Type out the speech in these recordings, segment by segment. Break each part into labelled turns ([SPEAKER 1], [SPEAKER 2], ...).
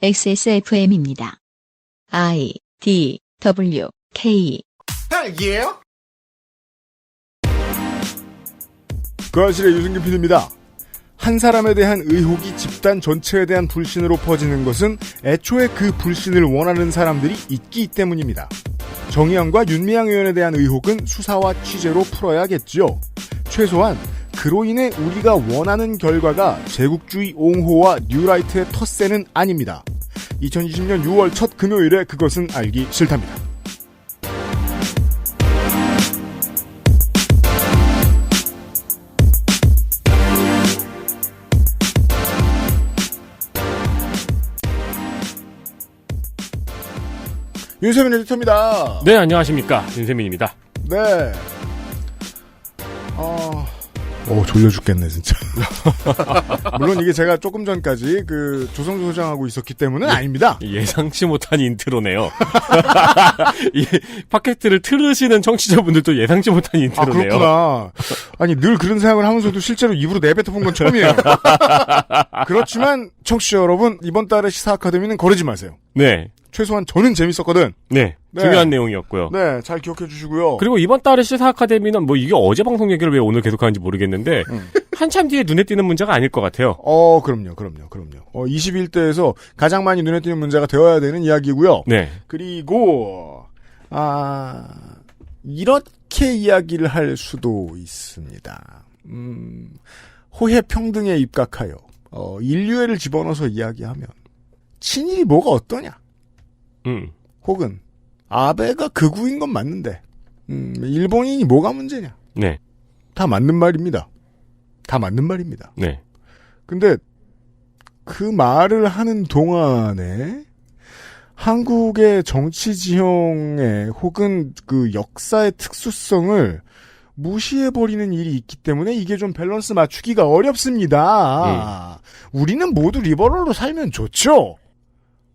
[SPEAKER 1] XSFM입니다. I, D, W, K.
[SPEAKER 2] 예? 그 아실의 유승균 PD입니다. 한 사람에 대한 의혹이 집단 전체에 대한 불신으로 퍼지는 것은 애초에 그 불신을 원하는 사람들이 있기 때문입니다. 정의연과 윤미향 의원에 대한 의혹은 수사와 취재로 풀어야겠죠. 최소한 그로 인해 우리가 원하는 결과가 제국주의 옹호와 뉴라이트의 텃세는 아닙니다. 2020년 6월 첫 금요일에 그것은 알기 싫답니다. 윤세민 에디터입니다.
[SPEAKER 3] 네, 안녕하십니까. 윤세민입니다.
[SPEAKER 2] 네. 졸려 죽겠네, 진짜. 물론 이게 제가 조금 전까지 조성주 소장하고 있었기 때문은 아닙니다.
[SPEAKER 3] 예상치 못한 인트로네요. 이 팟캐스트를 틀으시는 청취자분들도 예상치 못한 인트로네요.
[SPEAKER 2] 그렇구나. 아니, 늘 그런 생각을 하면서도 실제로 입으로 내뱉어본 건 처음이에요. 그렇지만, 청취자 여러분, 이번 달의 시사 아카데미는 거르지 마세요.
[SPEAKER 3] 네.
[SPEAKER 2] 최소한 저는 재밌었거든.
[SPEAKER 3] 네. 중요한 내용이었고요.
[SPEAKER 2] 네, 잘 기억해 주시고요.
[SPEAKER 3] 그리고 이번 달의 시사 아카데미는 이게 어제 방송 얘기를 왜 오늘 계속하는지 모르겠는데, 한참 뒤에 눈에 띄는 문제가 아닐 것 같아요.
[SPEAKER 2] 그럼요. 21대에서 가장 많이 눈에 띄는 문제가 되어야 되는 이야기고요.
[SPEAKER 3] 네.
[SPEAKER 2] 그리고, 이렇게 이야기를 할 수도 있습니다. 호혜 평등에 입각하여, 인류애를 집어넣어서 이야기하면, 친일이 뭐가 어떠냐? 혹은, 아베가 극우인 건 맞는데, 일본인이 뭐가 문제냐?
[SPEAKER 3] 네.
[SPEAKER 2] 다 맞는 말입니다.
[SPEAKER 3] 네.
[SPEAKER 2] 근데, 그 말을 하는 동안에, 한국의 정치 지형의 혹은 그 역사의 특수성을 무시해버리는 일이 있기 때문에 이게 좀 밸런스 맞추기가 어렵습니다. 우리는 모두 리버럴로 살면 좋죠?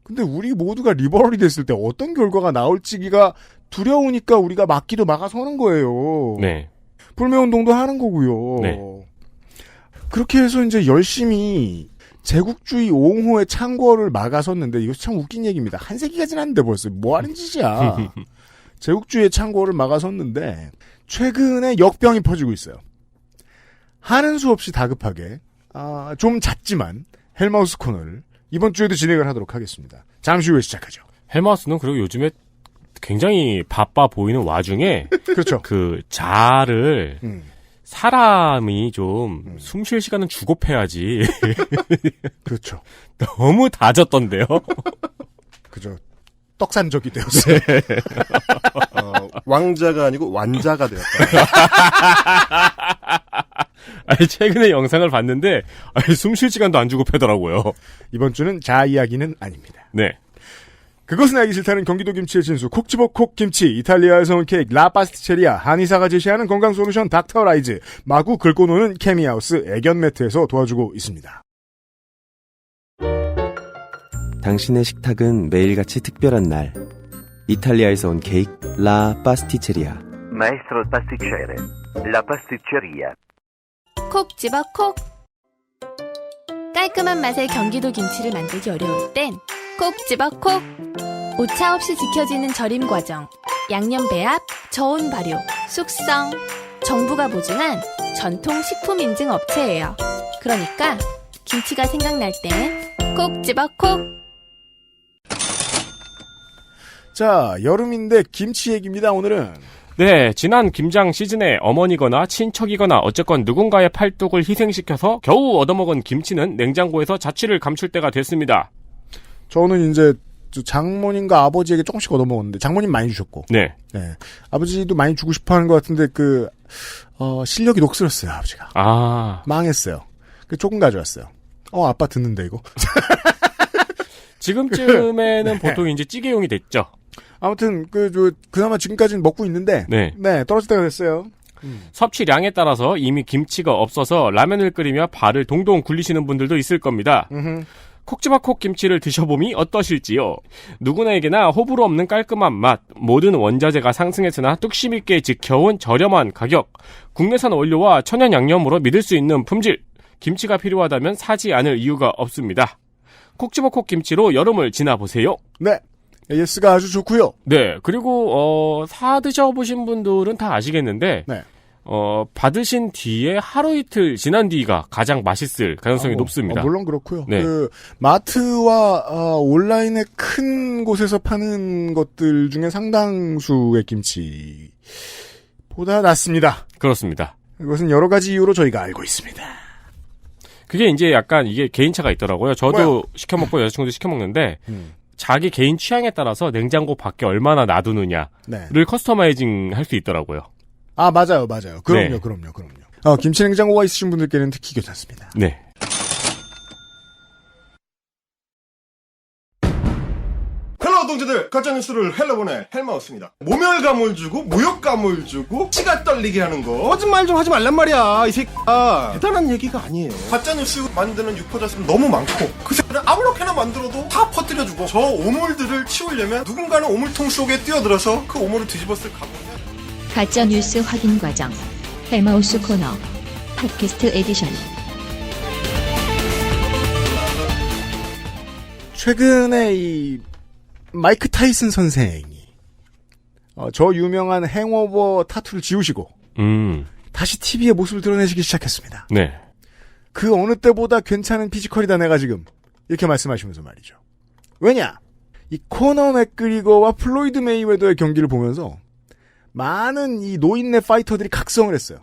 [SPEAKER 2] 근데 우리 모두가 리버럴이 됐을 때 어떤 결과가 나올지가 두려우니까 우리가 막기도 막아서는 거예요.
[SPEAKER 3] 네.
[SPEAKER 2] 불매운동도 하는 거고요.
[SPEAKER 3] 네.
[SPEAKER 2] 그렇게 해서 이제 열심히 제국주의 옹호의 창궐을 막아섰는데 이거 참 웃긴 얘기입니다. 한 세기가 지났는데 벌써 뭐 하는 짓이야. 제국주의의 창궐을 막아섰는데 최근에 역병이 퍼지고 있어요. 하는 수 없이 다급하게 좀 잦지만 헬마우스 코너를 이번 주에도 진행을 하도록 하겠습니다. 잠시 후에 시작하죠.
[SPEAKER 3] 헬마우스는 그리고 요즘에 굉장히 바빠 보이는 와중에
[SPEAKER 2] 그렇죠.
[SPEAKER 3] 그 자를 사람이 좀 숨 쉴 시간은 주고 패야지.
[SPEAKER 2] 그렇죠.
[SPEAKER 3] 너무 다졌던데요.
[SPEAKER 2] 그죠. 떡산적이 되었어요.
[SPEAKER 4] 네. 왕자가 아니고 완자가 되었다.
[SPEAKER 3] 아니, 최근에 영상을 봤는데, 숨 쉴 시간도 안 주고 패더라고요.
[SPEAKER 2] 이번 주는 자 이야기는 아닙니다.
[SPEAKER 3] 네.
[SPEAKER 2] 그것은 알기 싫다는 경기도 김치의 진수, 콕 집어 콕 김치, 이탈리아에서 온 케이크, 라파스티체리아, 한의사가 제시하는 건강솔루션 닥터라이즈, 마구 긁고 노는 케미하우스, 애견 매트에서 도와주고 있습니다.
[SPEAKER 5] 당신의 식탁은 매일같이 특별한 날. 이탈리아에서 온 케이크, 라 파스티체리아.
[SPEAKER 6] Maestro pasticcere, la pasticceria.
[SPEAKER 7] 콕 집어 콕. 깔끔한 맛의 경기도 김치를 만들기 어려울 땐 콕 집어 콕. 오차 없이 지켜지는 절임 과정, 양념 배합, 저온 발효, 숙성. 정부가 보증한 전통 식품 인증 업체예요. 그러니까 김치가 생각날 땐 콕 집어 콕.
[SPEAKER 2] 자, 여름인데 김치 얘기입니다, 오늘은.
[SPEAKER 3] 네, 지난 김장 시즌에 어머니거나 친척이거나 어쨌건 누군가의 팔뚝을 희생시켜서 겨우 얻어먹은 김치는 냉장고에서 자취를 감출 때가 됐습니다.
[SPEAKER 2] 저는 이제 장모님과 아버지에게 조금씩 얻어먹었는데 장모님 많이 주셨고,
[SPEAKER 3] 네.
[SPEAKER 2] 네, 아버지도 많이 주고 싶어하는 것 같은데 실력이 녹슬었어요, 아버지가. 망했어요. 조금 가져왔어요. 아빠 듣는데 이거.
[SPEAKER 3] 지금쯤에는
[SPEAKER 2] 네.
[SPEAKER 3] 보통 이제 찌개용이 됐죠.
[SPEAKER 2] 아무튼 그나마 지금까지는 먹고 있는데,
[SPEAKER 3] 네.
[SPEAKER 2] 떨어질 때가 됐어요.
[SPEAKER 3] 섭취량에 따라서 이미 김치가 없어서 라면을 끓이며 발을 동동 굴리시는 분들도 있을 겁니다. 콕지바콕 김치를 드셔보니 어떠실지요? 누구나에게나 호불호 없는 깔끔한 맛, 모든 원자재가 상승했으나 뚝심 있게 지켜온 저렴한 가격, 국내산 원료와 천연 양념으로 믿을 수 있는 품질, 김치가 필요하다면 사지 않을 이유가 없습니다. 콕 집어 콕 김치로 여름을 지나보세요.
[SPEAKER 2] 네. AS가 아주 좋고요.
[SPEAKER 3] 네. 그리고 사 드셔보신 분들은 다 아시겠는데
[SPEAKER 2] 네.
[SPEAKER 3] 받으신 뒤에 하루 이틀 지난 뒤가 가장 맛있을 가능성이 높습니다.
[SPEAKER 2] 물론 그렇고요.
[SPEAKER 3] 네.
[SPEAKER 2] 그 마트와 온라인의 큰 곳에서 파는 것들 중에 상당수의 김치보다 낫습니다.
[SPEAKER 3] 그렇습니다.
[SPEAKER 2] 이것은 여러 가지 이유로 저희가 알고 있습니다.
[SPEAKER 3] 그게 이제 약간 이게 개인차가 있더라고요. 저도
[SPEAKER 2] 뭐야?
[SPEAKER 3] 시켜 먹고 여자친구도 시켜 먹는데 자기 개인 취향에 따라서 냉장고 밖에 얼마나 놔두느냐를
[SPEAKER 2] 네.
[SPEAKER 3] 커스터마이징 할 수 있더라고요.
[SPEAKER 2] 아, 맞아요. 그럼요,
[SPEAKER 3] 네.
[SPEAKER 2] 그럼요. 김치 냉장고가 있으신 분들께는 특히 괜찮습니다.
[SPEAKER 3] 네.
[SPEAKER 4] 헬로 동지들, 가짜뉴스를 헬로보내 헬마우스입니다. 모멸감을 주고 모욕감을 주고 치가 떨리게 하는 거 거짓말 좀 하지 말란 말이야. 이 새끼야 대단한 얘기가 아니에요. 가짜뉴스 만드는 유포자수는 너무 많고 그 새끼를 아무렇게나 만들어도 다 퍼뜨려주고 저 오물들을 치우려면 누군가는 오물통 속에 뛰어들어서 그 오물을 뒤집었을 각오냐.
[SPEAKER 1] 가짜 뉴스 확인 과정. 헬마우스 코너. 팟캐스트 에디션.
[SPEAKER 2] 최근에 이 마이크 타이슨 선생이 저 유명한 행오버 타투를 지우시고 다시 TV에 모습을 드러내시기 시작했습니다.
[SPEAKER 3] 네.
[SPEAKER 2] 그 어느 때보다 괜찮은 피지컬이다 내가 지금 이렇게 말씀하시면서 말이죠. 왜냐? 이 코너 맥그리거와 플로이드 메이웨더의 경기를 보면서 많은 이 노인네 파이터들이 각성을 했어요.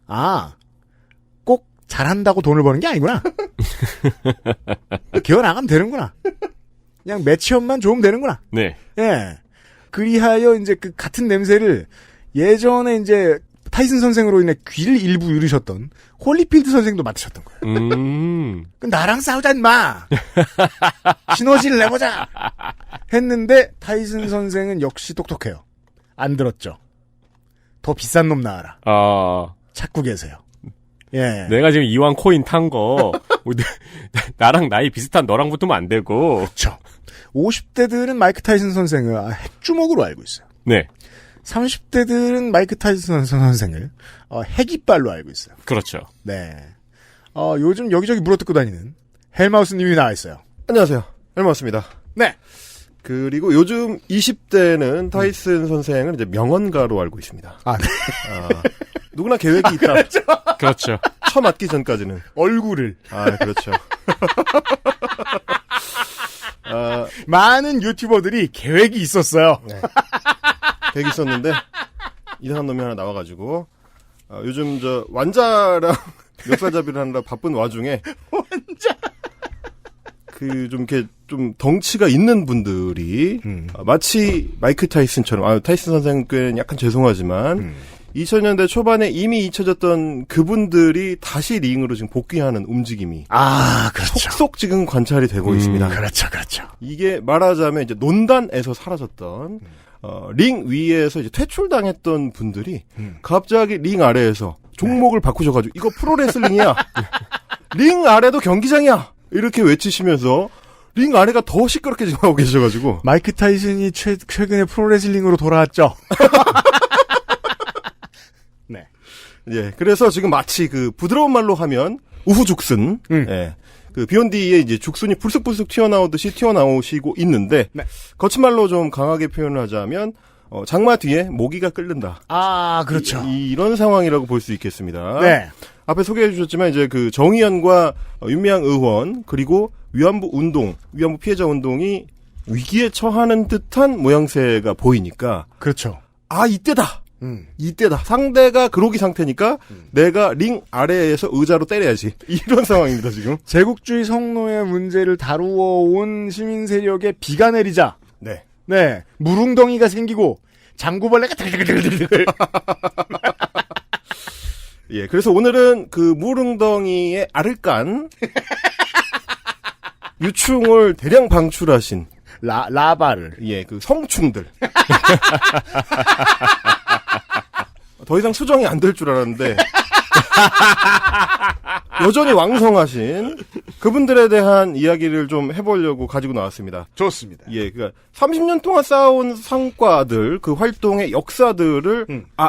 [SPEAKER 2] 아, 꼭 잘한다고 돈을 버는 게 아니구나. 기어 나가면 되는구나. 그냥 매치업만 좋으면 되는구나.
[SPEAKER 3] 네.
[SPEAKER 2] 예. 그리하여 이제 그 같은 냄새를 예전에 이제 타이슨 선생으로 인해 귀를 일부 잃으셨던 홀리필드 선생도 맡으셨던 거예요. 나랑 싸우자 인마. 시너지를 내보자. 했는데 타이슨 선생은 역시 똑똑해요. 안 들었죠. 더 비싼 놈 나와라. 찾고 계세요. 예.
[SPEAKER 3] 내가 지금 이왕 코인 탄 거 나랑 나이 비슷한 너랑 붙으면 안 되고.
[SPEAKER 2] 그렇죠. 50대들은 마이크 타이슨 선생을 핵주먹으로 알고 있어요.
[SPEAKER 3] 네.
[SPEAKER 2] 30대들은 마이크 타이슨 선생을 핵이빨로 알고 있어요.
[SPEAKER 3] 그렇죠.
[SPEAKER 2] 네. 요즘 여기저기 물어뜯고 다니는 헬마우스님이 나와 있어요.
[SPEAKER 4] 안녕하세요, 헬마우스입니다.
[SPEAKER 2] 네.
[SPEAKER 4] 그리고 요즘 20대는 타이슨 선생을 이제 명언가로 알고 있습니다.
[SPEAKER 2] 아, 네.
[SPEAKER 4] 누구나 계획이 있다.
[SPEAKER 3] 그렇죠.
[SPEAKER 4] 처 맞기 전까지는.
[SPEAKER 2] 얼굴을.
[SPEAKER 4] 그렇죠.
[SPEAKER 2] 많은 유튜버들이 계획이 있었어요.
[SPEAKER 4] 네. 계획이 있었는데, 이상한 놈이 하나 나와가지고, 요즘 완자랑 멱살잡이를 하느라 바쁜 와중에, 좀 덩치가 있는 분들이, 마치 마이크 타이슨처럼, 타이슨 선생께는 약간 죄송하지만, 2000년대 초반에 이미 잊혀졌던 그분들이 다시 링으로 지금 복귀하는 움직임이
[SPEAKER 2] 그렇죠.
[SPEAKER 4] 속속 지금 관찰이 되고 있습니다.
[SPEAKER 2] 그렇죠.
[SPEAKER 4] 이게 말하자면 이제 논단에서 사라졌던 링 위에서 이제 퇴출당했던 분들이 갑자기 링 아래에서 종목을 바꾸셔가지고 이거 프로레슬링이야. 링 아래도 경기장이야. 이렇게 외치시면서 링 아래가 더 시끄럽게 지금 하고 계셔가지고
[SPEAKER 2] 마이크 타이슨이 최근에 프로레슬링으로 돌아왔죠. 네.
[SPEAKER 4] 예, 그래서 지금 마치 그 부드러운 말로 하면 우후죽순, 예, 그 비욘디의 이제 죽순이 불쑥불쑥 튀어나오듯이 튀어나오시고 있는데,
[SPEAKER 2] 네.
[SPEAKER 4] 거친 말로 좀 강하게 표현을 하자면 장마 뒤에 모기가 끓는다.
[SPEAKER 2] 그렇죠.
[SPEAKER 4] 이런 상황이라고 볼 수 있겠습니다.
[SPEAKER 2] 네.
[SPEAKER 4] 앞에 소개해 주셨지만 이제 그 정의연과 윤미향 의원 그리고 위안부 피해자 운동이 위기에 처하는 듯한 모양새가 보이니까,
[SPEAKER 2] 그렇죠.
[SPEAKER 4] 이때다. 이때다. 상대가 그로기 상태니까 내가 링 아래에서 의자로 때려야지. 이런 상황입니다, 지금.
[SPEAKER 2] 제국주의 성노예 문제를 다루어 온 시민 세력에 비가 내리자.
[SPEAKER 4] 네.
[SPEAKER 2] 네. 물웅덩이가 생기고 장구벌레가 들들들들들.
[SPEAKER 4] 예, 그래서 오늘은 그 물웅덩이의 알을 깐 유충을 대량 방출하신
[SPEAKER 2] 라바를.
[SPEAKER 4] 예, 그 성충들. 더 이상 수정이 안 될 줄 알았는데 여전히 왕성하신 그분들에 대한 이야기를 좀 해보려고 가지고 나왔습니다.
[SPEAKER 2] 좋습니다.
[SPEAKER 4] 예, 그러니까 30년 동안 쌓아온 성과들, 그 활동의 역사들을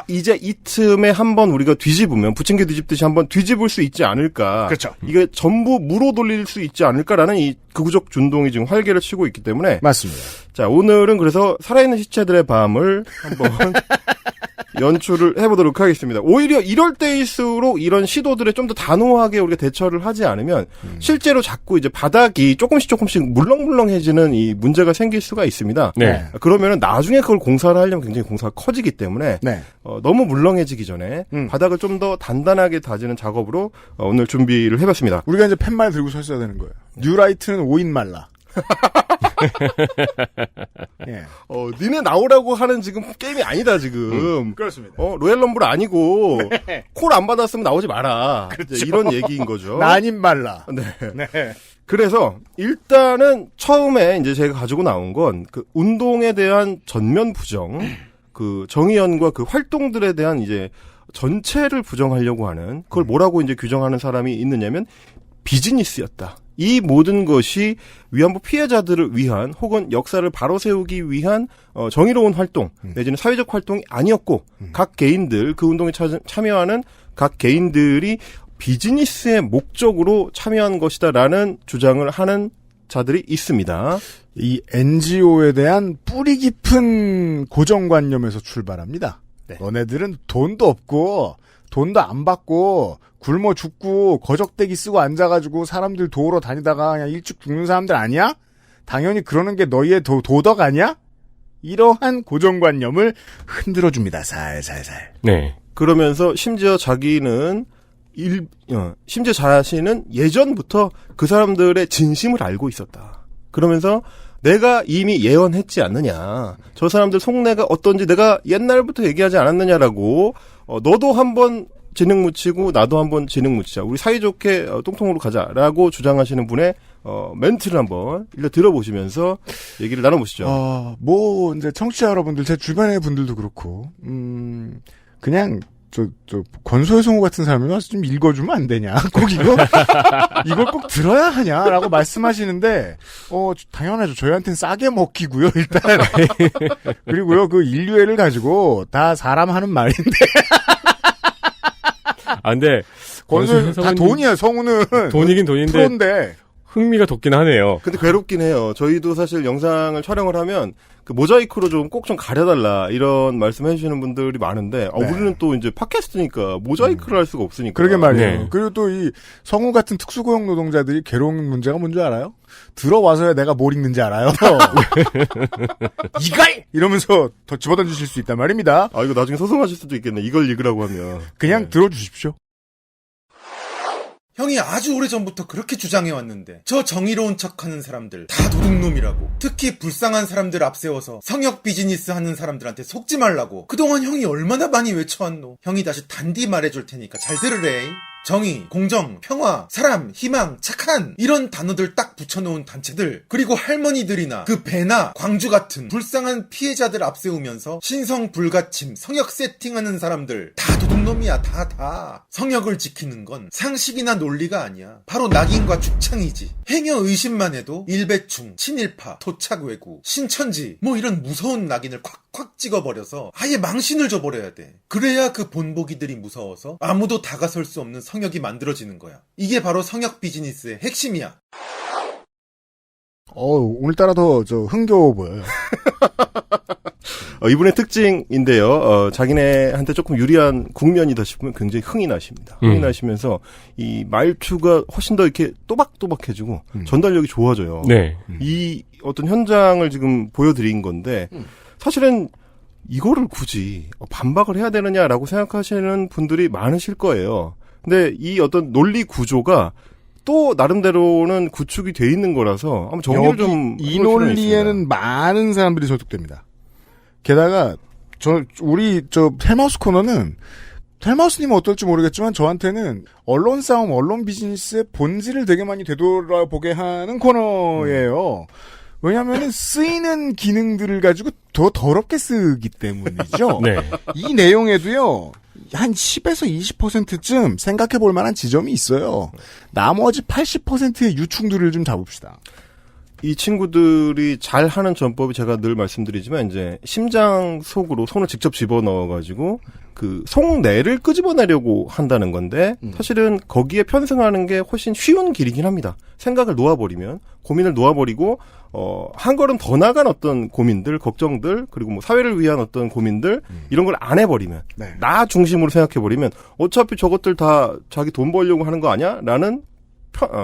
[SPEAKER 4] 이제 이 틈에 한번 우리가 뒤집으면 부침개 뒤집듯이 한번 뒤집을 수 있지 않을까.
[SPEAKER 2] 그렇죠.
[SPEAKER 4] 이게 전부 무로 돌릴 수 있지 않을까라는 이 극우적 준동이 지금 활개를 치고 있기 때문에.
[SPEAKER 2] 맞습니다.
[SPEAKER 4] 자, 오늘은 그래서 살아있는 시체들의 밤을 한번 연출을 해보도록 하겠습니다. 오히려 이럴 때일수록 이런 시도들에 좀 더 단호하게 우리가 대처를 하지 않으면 실제로 자꾸 이제 바닥이 조금씩 물렁물렁해지는 이 문제가 생길 수가 있습니다.
[SPEAKER 3] 네.
[SPEAKER 4] 그러면은 나중에 그걸 공사를 하려면 굉장히 공사가 커지기 때문에
[SPEAKER 2] 네.
[SPEAKER 4] 너무 물렁해지기 전에 바닥을 좀 더 단단하게 다지는 작업으로 오늘 준비를 해봤습니다.
[SPEAKER 2] 우리가 이제 팻말 들고 서 있어야 되는 거예요. 뉴라이트는 5인 말라. 예.
[SPEAKER 4] 니네 나오라고 하는 지금 게임이 아니다, 지금.
[SPEAKER 2] 그렇습니다.
[SPEAKER 4] 로얄 럼블 아니고,
[SPEAKER 2] 네.
[SPEAKER 4] 콜 안 받았으면 나오지 마라.
[SPEAKER 2] 그렇죠.
[SPEAKER 4] 이제 이런 얘기인 거죠.
[SPEAKER 2] 나님 말라.
[SPEAKER 4] 네.
[SPEAKER 2] 네.
[SPEAKER 4] 그래서, 일단은 처음에 이제 제가 가지고 나온 건, 그 운동에 대한 전면 부정, 그 정의연과 그 활동들에 대한 이제 전체를 부정하려고 하는, 그걸 뭐라고 이제 규정하는 사람이 있느냐면, 비즈니스였다. 이 모든 것이 위안부 피해자들을 위한 혹은 역사를 바로 세우기 위한 정의로운 활동 내지는 사회적 활동이 아니었고 각 개인들 그 운동에 참여하는 각 개인들이 비즈니스의 목적으로 참여한 것이다라는 주장을 하는 자들이 있습니다.
[SPEAKER 2] 이 NGO에 대한 뿌리 깊은 고정관념에서 출발합니다.
[SPEAKER 4] 네.
[SPEAKER 2] 너네들은 돈도 없고 돈도 안 받고 굶어 죽고 거적대기 쓰고 앉아가지고 사람들 도우러 다니다가 그냥 일찍 죽는 사람들 아니야? 당연히 그러는 게 너희의 도덕 아니야? 이러한 고정관념을 흔들어줍니다. 살살살.
[SPEAKER 3] 네.
[SPEAKER 4] 그러면서 심지어 자신은 예전부터 그 사람들의 진심을 알고 있었다. 그러면서 내가 이미 예언했지 않느냐. 저 사람들 속내가 어떤지 내가 옛날부터 얘기하지 않았느냐라고 너도 한번 진흙 묻히고 나도 한번 진흙 묻히자. 우리 사이좋게 똥통으로 가자라고 주장하시는 분의 멘트를 한번 일단 들어보시면서 얘기를 나눠보시죠.
[SPEAKER 2] 뭐 이제 청취자 여러분들 제 주변의 분들도 그렇고 그냥 저 권소의 성우 같은 사람이 와서 좀 읽어주면 안 되냐? 꼭 이걸 꼭 들어야 하냐라고 말씀하시는데 당연하죠. 저희한테는 싸게 먹히고요. 일단 그리고요 그 인류애를 가지고 다 사람 하는 말인데.
[SPEAKER 3] 근데
[SPEAKER 2] 권소의 다 돈이야. 성우는
[SPEAKER 3] 돈이긴 돈인데
[SPEAKER 2] 프로인데
[SPEAKER 3] 흥미가 돋긴 하네요.
[SPEAKER 4] 근데 괴롭긴 해요. 저희도 사실 영상을 촬영을 하면 그 모자이크로 좀 꼭 좀 가려달라 이런 말씀해 주시는 분들이 많은데
[SPEAKER 2] 네.
[SPEAKER 4] 우리는 또 이제 팟캐스트니까 모자이크를 할 수가 없으니까.
[SPEAKER 2] 그러게 말이에요.
[SPEAKER 3] 네.
[SPEAKER 2] 그리고 또 이 성우 같은 특수고용 노동자들이 괴로운 문제가 뭔지 알아요? 들어와서야 내가 뭘 읽는지 알아요. 이걸! 이러면서 더 집어던지실 수 있단 말입니다.
[SPEAKER 4] 이거 나중에 소송하실 수도 있겠네. 이걸 읽으라고 하면.
[SPEAKER 2] 그냥 들어주십시오.
[SPEAKER 8] 형이 아주 오래전부터 그렇게 주장해왔는데 저 정의로운 척하는 사람들 다 도둑놈이라고. 특히 불쌍한 사람들 앞세워서 성역 비즈니스 하는 사람들한테 속지 말라고 그동안 형이 얼마나 많이 외쳐왔노. 형이 다시 단디 말해줄 테니까 잘 들으래. 정의, 공정, 평화, 사람, 희망, 착한 이런 단어들 딱 붙여놓은 단체들, 그리고 할머니들이나 그 배나 광주 같은 불쌍한 피해자들 앞세우면서 신성 불가침, 성역 세팅하는 사람들 다 도둑놈이야. 다. 성역을 지키는 건 상식이나 논리가 아니야. 바로 낙인과 죽창이지. 행여 의심만 해도 일배충, 친일파, 토착외구, 신천지 뭐 이런 무서운 낙인을 콱콱 찍어버려서 아예 망신을 줘버려야 돼. 그래야 그 본보기들이 무서워서 아무도 다가설 수 없는 성역이 만들어지는 거야. 이게 바로 성역 비즈니스의 핵심이야.
[SPEAKER 2] 오늘따라 더 흥겨워 보여요.
[SPEAKER 4] 이분의 특징인데요. 자기네한테 조금 유리한 국면이다 싶으면 굉장히 흥이 나십니다. 흥이 나시면서 이 말투가 훨씬 더 이렇게 또박또박해지고 전달력이 좋아져요.
[SPEAKER 3] 네.
[SPEAKER 4] 이 어떤 현장을 지금 보여드린 건데 사실은 이거를 굳이 반박을 해야 되느냐라고 생각하시는 분들이 많으실 거예요. 근데 이 어떤 논리 구조가 또 나름대로는 구축이 돼 있는 거라서 한번 정리를 좀
[SPEAKER 2] 이 논리에는 많은 사람들이 설득됩니다. 게다가 우리 헬마우스 코너는 헬마우스님은 어떨지 모르겠지만 저한테는 언론 싸움, 언론 비즈니스의 본질을 되게 많이 되돌아보게 하는 코너예요. 왜냐하면 쓰이는 기능들을 가지고 더 더럽게 쓰기 때문이죠.
[SPEAKER 3] 네.
[SPEAKER 2] 이 내용에도요. 한 10에서 20%쯤 생각해 볼 만한 지점이 있어요. 나머지 80%의 유충들을 좀 잡읍시다.
[SPEAKER 4] 이 친구들이 잘 하는 전법이 제가 늘 말씀드리지만 이제 심장 속으로 손을 직접 집어넣어가지고 그 속내를 끄집어내려고 한다는 건데 사실은 거기에 편승하는 게 훨씬 쉬운 길이긴 합니다. 생각을 놓아버리면 고민을 놓아버리고 한 걸음 더 나간 어떤 고민들, 걱정들 그리고 뭐 사회를 위한 어떤 고민들 이런 걸 안 해버리면
[SPEAKER 2] 네.
[SPEAKER 4] 나 중심으로 생각해버리면 어차피 저것들 다 자기 돈 벌려고 하는 거 아니야? 라는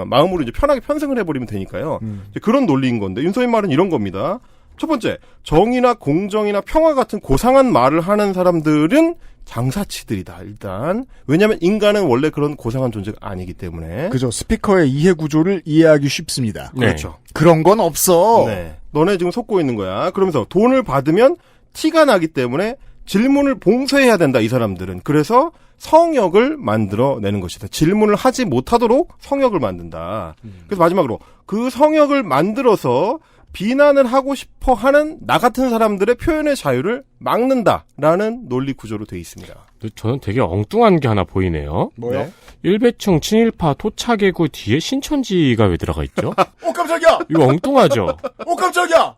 [SPEAKER 4] 마음으로 이제 편하게 편승을 해버리면 되니까요. 이제 그런 논리인 건데 윤서인 말은 이런 겁니다. 첫 번째, 정의나 공정이나 평화 같은 고상한 말을 하는 사람들은 장사치들이다. 일단 왜냐하면 인간은 원래 그런 고상한 존재가 아니기 때문에.
[SPEAKER 2] 그죠. 스피커의 이해 구조를 이해하기 쉽습니다.
[SPEAKER 3] 네.
[SPEAKER 4] 그렇죠.
[SPEAKER 2] 그런 건 없어.
[SPEAKER 4] 네. 너네 지금 속고 있는 거야. 그러면서 돈을 받으면 티가 나기 때문에 질문을 봉쇄해야 된다. 이 사람들은. 그래서 성역을 만들어내는 것이다. 질문을 하지 못하도록 성역을 만든다. 그래서 마지막으로 그 성역을 만들어서 비난을 하고 싶어 하는 나 같은 사람들의 표현의 자유를 막는다라는 논리 구조로 되어 있습니다.
[SPEAKER 3] 저는 되게 엉뚱한 게 하나 보이네요.
[SPEAKER 2] 뭐요?
[SPEAKER 4] 네.
[SPEAKER 3] 일배충, 친일파, 토착개구 뒤에 신천지가 왜 들어가 있죠?
[SPEAKER 2] 깜짝이야!
[SPEAKER 3] 이거 엉뚱하죠?
[SPEAKER 2] 깜짝이야!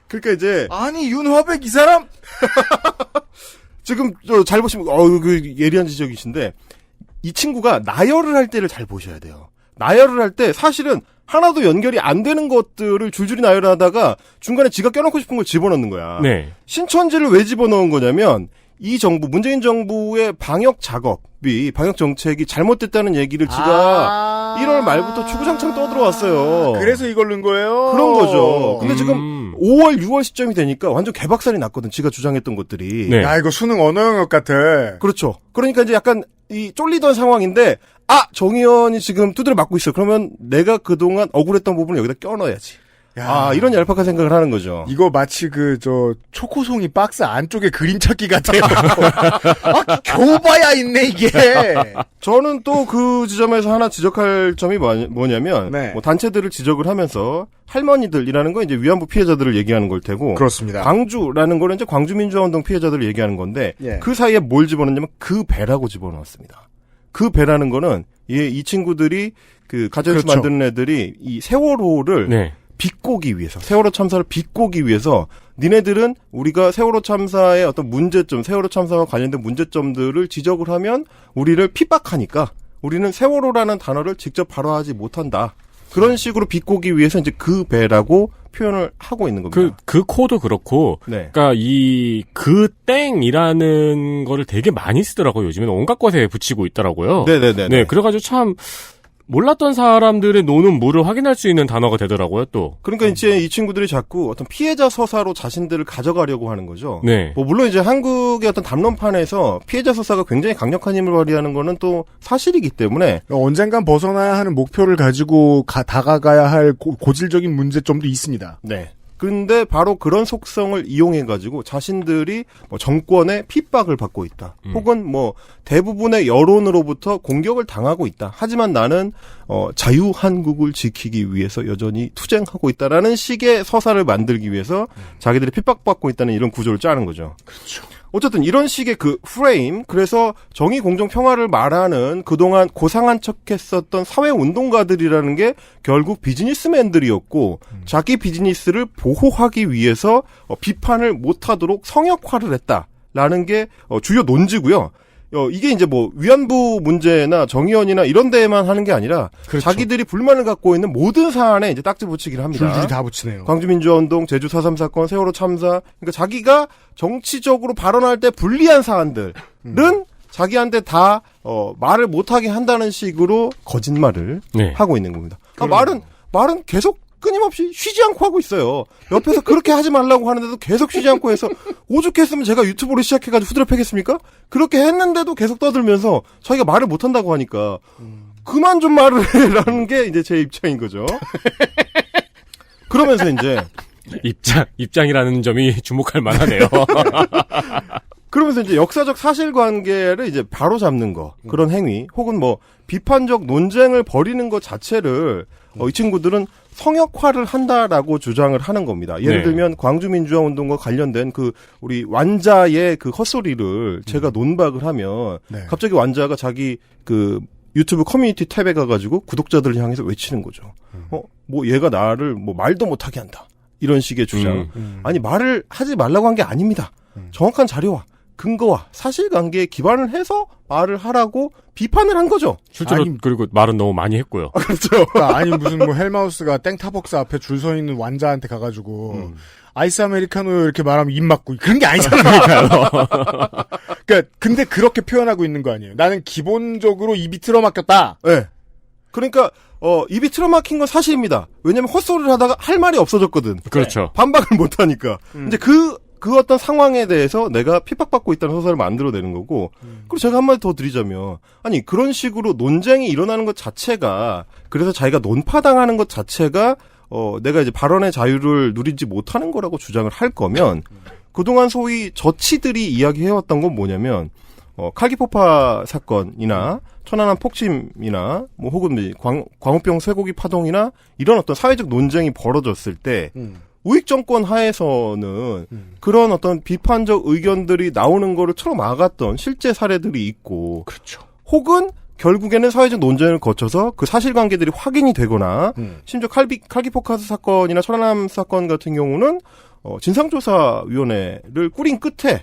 [SPEAKER 4] 그러니까 이제
[SPEAKER 2] 아니, 윤화백 이 사람!
[SPEAKER 4] 지금 잘 보시면 그 예리한 지적이신데 이 친구가 나열을 할 때를 잘 보셔야 돼요. 나열을 할 때 사실은 하나도 연결이 안 되는 것들을 줄줄이 나열하다가 중간에 지가 껴놓고 싶은 걸 집어넣는 거야.
[SPEAKER 3] 네.
[SPEAKER 4] 신천지를 왜 집어넣은 거냐면 이 정부, 문재인 정부의 방역 작업이, 방역 정책이 잘못됐다는 얘기를 지가 1월 말부터 주구장창 떠들어왔어요.
[SPEAKER 2] 그래서 이걸 넣은 거예요?
[SPEAKER 4] 그런 거죠. 근데 지금 5월, 6월 시점이 되니까 완전 개박살이 났거든. 지가 주장했던 것들이.
[SPEAKER 3] 네.
[SPEAKER 2] 야, 이거 수능 언어 영역 같아.
[SPEAKER 4] 그렇죠. 그러니까 이제 약간 이 쫄리던 상황인데 정 의원이 지금 두드려 맞고 있어. 그러면 내가 그동안 억울했던 부분을 여기다 껴넣어야지.
[SPEAKER 2] 야.
[SPEAKER 4] 이런 얄팍한 생각을 하는 거죠.
[SPEAKER 2] 이거 마치 초코송이 박스 안쪽에 그림 찾기 같아요. 겨우 봐야 있네, 이게.
[SPEAKER 4] 저는 또 그 지점에서 하나 지적할 점이 뭐냐면,
[SPEAKER 2] 네.
[SPEAKER 4] 뭐 단체들을 지적을 하면서 할머니들이라는 건 이제 위안부 피해자들을 얘기하는 걸 테고,
[SPEAKER 2] 그렇습니다.
[SPEAKER 4] 광주라는 거는 이제 광주민주화운동 피해자들을 얘기하는 건데,
[SPEAKER 2] 예.
[SPEAKER 4] 그 사이에 뭘 집어넣냐면 그 배라고 집어넣었습니다. 그 배라는 거는 이 친구들이 그 가짜뉴스
[SPEAKER 2] 그렇죠.
[SPEAKER 4] 만드는 애들이 이 세월호를
[SPEAKER 3] 네.
[SPEAKER 4] 비꼬기 위해서, 세월호 참사를 비꼬기 위해서 니네들은 우리가 세월호 참사의 어떤 문제점, 세월호 참사와 관련된 문제점들을 지적을 하면 우리를 핍박하니까 우리는 세월호라는 단어를 직접 발화하지 못한다. 그런 식으로 비꼬기 위해서 이제 그 배라고 표현을 하고 있는 겁니다.
[SPEAKER 3] 그 코도 그렇고,
[SPEAKER 4] 네.
[SPEAKER 3] 그러니까 그 땡이라는 거를 되게 많이 쓰더라고요. 요즘에는 온갖 것에 붙이고 있더라고요.
[SPEAKER 4] 네네네.
[SPEAKER 3] 네, 그래가지고 참 몰랐던 사람들의 노는 무를 확인할 수 있는 단어가 되더라고요. 또.
[SPEAKER 4] 그러니까 이제 이 친구들이 자꾸 어떤 피해자 서사로 자신들을 가져가려고 하는 거죠.
[SPEAKER 3] 네.
[SPEAKER 4] 뭐 물론 이제 한국의 어떤 담론판에서 피해자 서사가 굉장히 강력한 힘을 발휘하는 거는 또 사실이기 때문에
[SPEAKER 2] 언젠간 벗어나야 하는 목표를 가지고 다가가야 할 고질적인 문제점도 있습니다.
[SPEAKER 4] 네. 근데 바로 그런 속성을 이용해가지고 자신들이 뭐 정권의 핍박을 받고 있다. 혹은 뭐 대부분의 여론으로부터 공격을 당하고 있다. 하지만 나는 자유 한국을 지키기 위해서 여전히 투쟁하고 있다라는 식의 서사를 만들기 위해서 자기들이 핍박받고 있다는 이런 구조를 짜는 거죠.
[SPEAKER 2] 그렇죠.
[SPEAKER 4] 어쨌든 이런 식의 그 프레임, 그래서 정의, 공정, 평화를 말하는 그동안 고상한 척했었던 사회운동가들이라는 게 결국 비즈니스맨들이었고 자기 비즈니스를 보호하기 위해서 비판을 못하도록 성역화를 했다라는 게 주요 논지고요. 이게 이제 뭐 위안부 문제나 정의원이나 이런 데에만 하는 게 아니라
[SPEAKER 2] 그렇죠.
[SPEAKER 4] 자기들이 불만을 갖고 있는 모든 사안에 이제 딱지 붙이기를 합니다.
[SPEAKER 2] 줄줄이 다 붙이네요.
[SPEAKER 4] 광주민주화운동, 제주 4.3 사건, 세월호 참사. 그러니까 자기가 정치적으로 발언할 때 불리한 사안들은 자기한테 다 말을 못하게 한다는 식으로 거짓말을
[SPEAKER 3] 네.
[SPEAKER 4] 하고 있는 겁니다. 말은 계속 끊임없이 쉬지 않고 하고 있어요. 옆에서 그렇게 하지 말라고 하는데도 계속 쉬지 않고 해서 오죽했으면 제가 유튜브를 시작해가지고 후드려 패겠습니까? 그렇게 했는데도 계속 떠들면서 자기가 말을 못한다고 하니까 그만 좀 말을 해라는 게 이제 제 입장인 거죠. 그러면서 이제
[SPEAKER 3] 입장이라는 점이 주목할 만하네요.
[SPEAKER 4] 그러면서 이제 역사적 사실관계를 이제 바로 잡는 거, 그런 행위, 혹은 뭐 비판적 논쟁을 벌이는 것 자체를 이 친구들은 성역화를 한다라고 주장을 하는 겁니다. 예를
[SPEAKER 3] 네.
[SPEAKER 4] 들면 광주민주화 운동과 관련된 우리 완자의 헛소리를 제가 논박을 하면
[SPEAKER 2] 네.
[SPEAKER 4] 갑자기 완자가 자기 유튜브 커뮤니티 탭에 가가지고 구독자들을 향해서 외치는 거죠. 뭐 얘가 나를 뭐 말도 못하게 한다. 이런 식의 주장. 아니 말을 하지 말라고 한 게 아닙니다. 정확한 자료와 근거와 사실관계에 기반을 해서 말을 하라고 비판을 한 거죠.
[SPEAKER 3] 실제로 그리고 말은 너무 많이 했고요.
[SPEAKER 4] 그렇죠.
[SPEAKER 2] 그러니까 아니 무슨 뭐 헬마우스가 땡타벅스 앞에 줄 서 있는 완자한테 가가지고 아이스 아메리카노 이렇게 말하면 입 막고 그런 게 아니잖아요. 그러니까 근데 그렇게 표현하고 있는 거 아니에요. 나는 기본적으로 입이 틀어막혔다.
[SPEAKER 4] 네. 그러니까 입이 틀어막힌 건 사실입니다. 왜냐면 헛소리를 하다가 할 말이 없어졌거든.
[SPEAKER 3] 그렇죠.
[SPEAKER 4] 반박을 못 하니까. 이제 그 어떤 상황에 대해서 내가 핍박받고 있다는 서사를 만들어내는 거고, 그리고 제가 한마디 더 드리자면, 아니, 그런 식으로 논쟁이 일어나는 것 자체가, 그래서 자기가 논파당하는 것 자체가, 내가 이제 발언의 자유를 누리지 못하는 거라고 주장을 할 거면, 그동안 소위 저치들이 이야기해왔던 건 뭐냐면, 칼기포파 사건이나, 천안함 폭침이나, 뭐, 혹은 광우병 쇠고기 파동이나, 이런 어떤 사회적 논쟁이 벌어졌을 때, 우익 정권 하에서는 그런 어떤 비판적 의견들이 나오는 거를 틀어막았던 실제 사례들이 있고,
[SPEAKER 2] 그렇죠.
[SPEAKER 4] 혹은 결국에는 사회적 논쟁을 거쳐서 그 사실관계들이 확인이 되거나, 심지어 칼기포카스 사건이나 천안함 사건 같은 경우는 진상조사위원회를 꾸린 끝에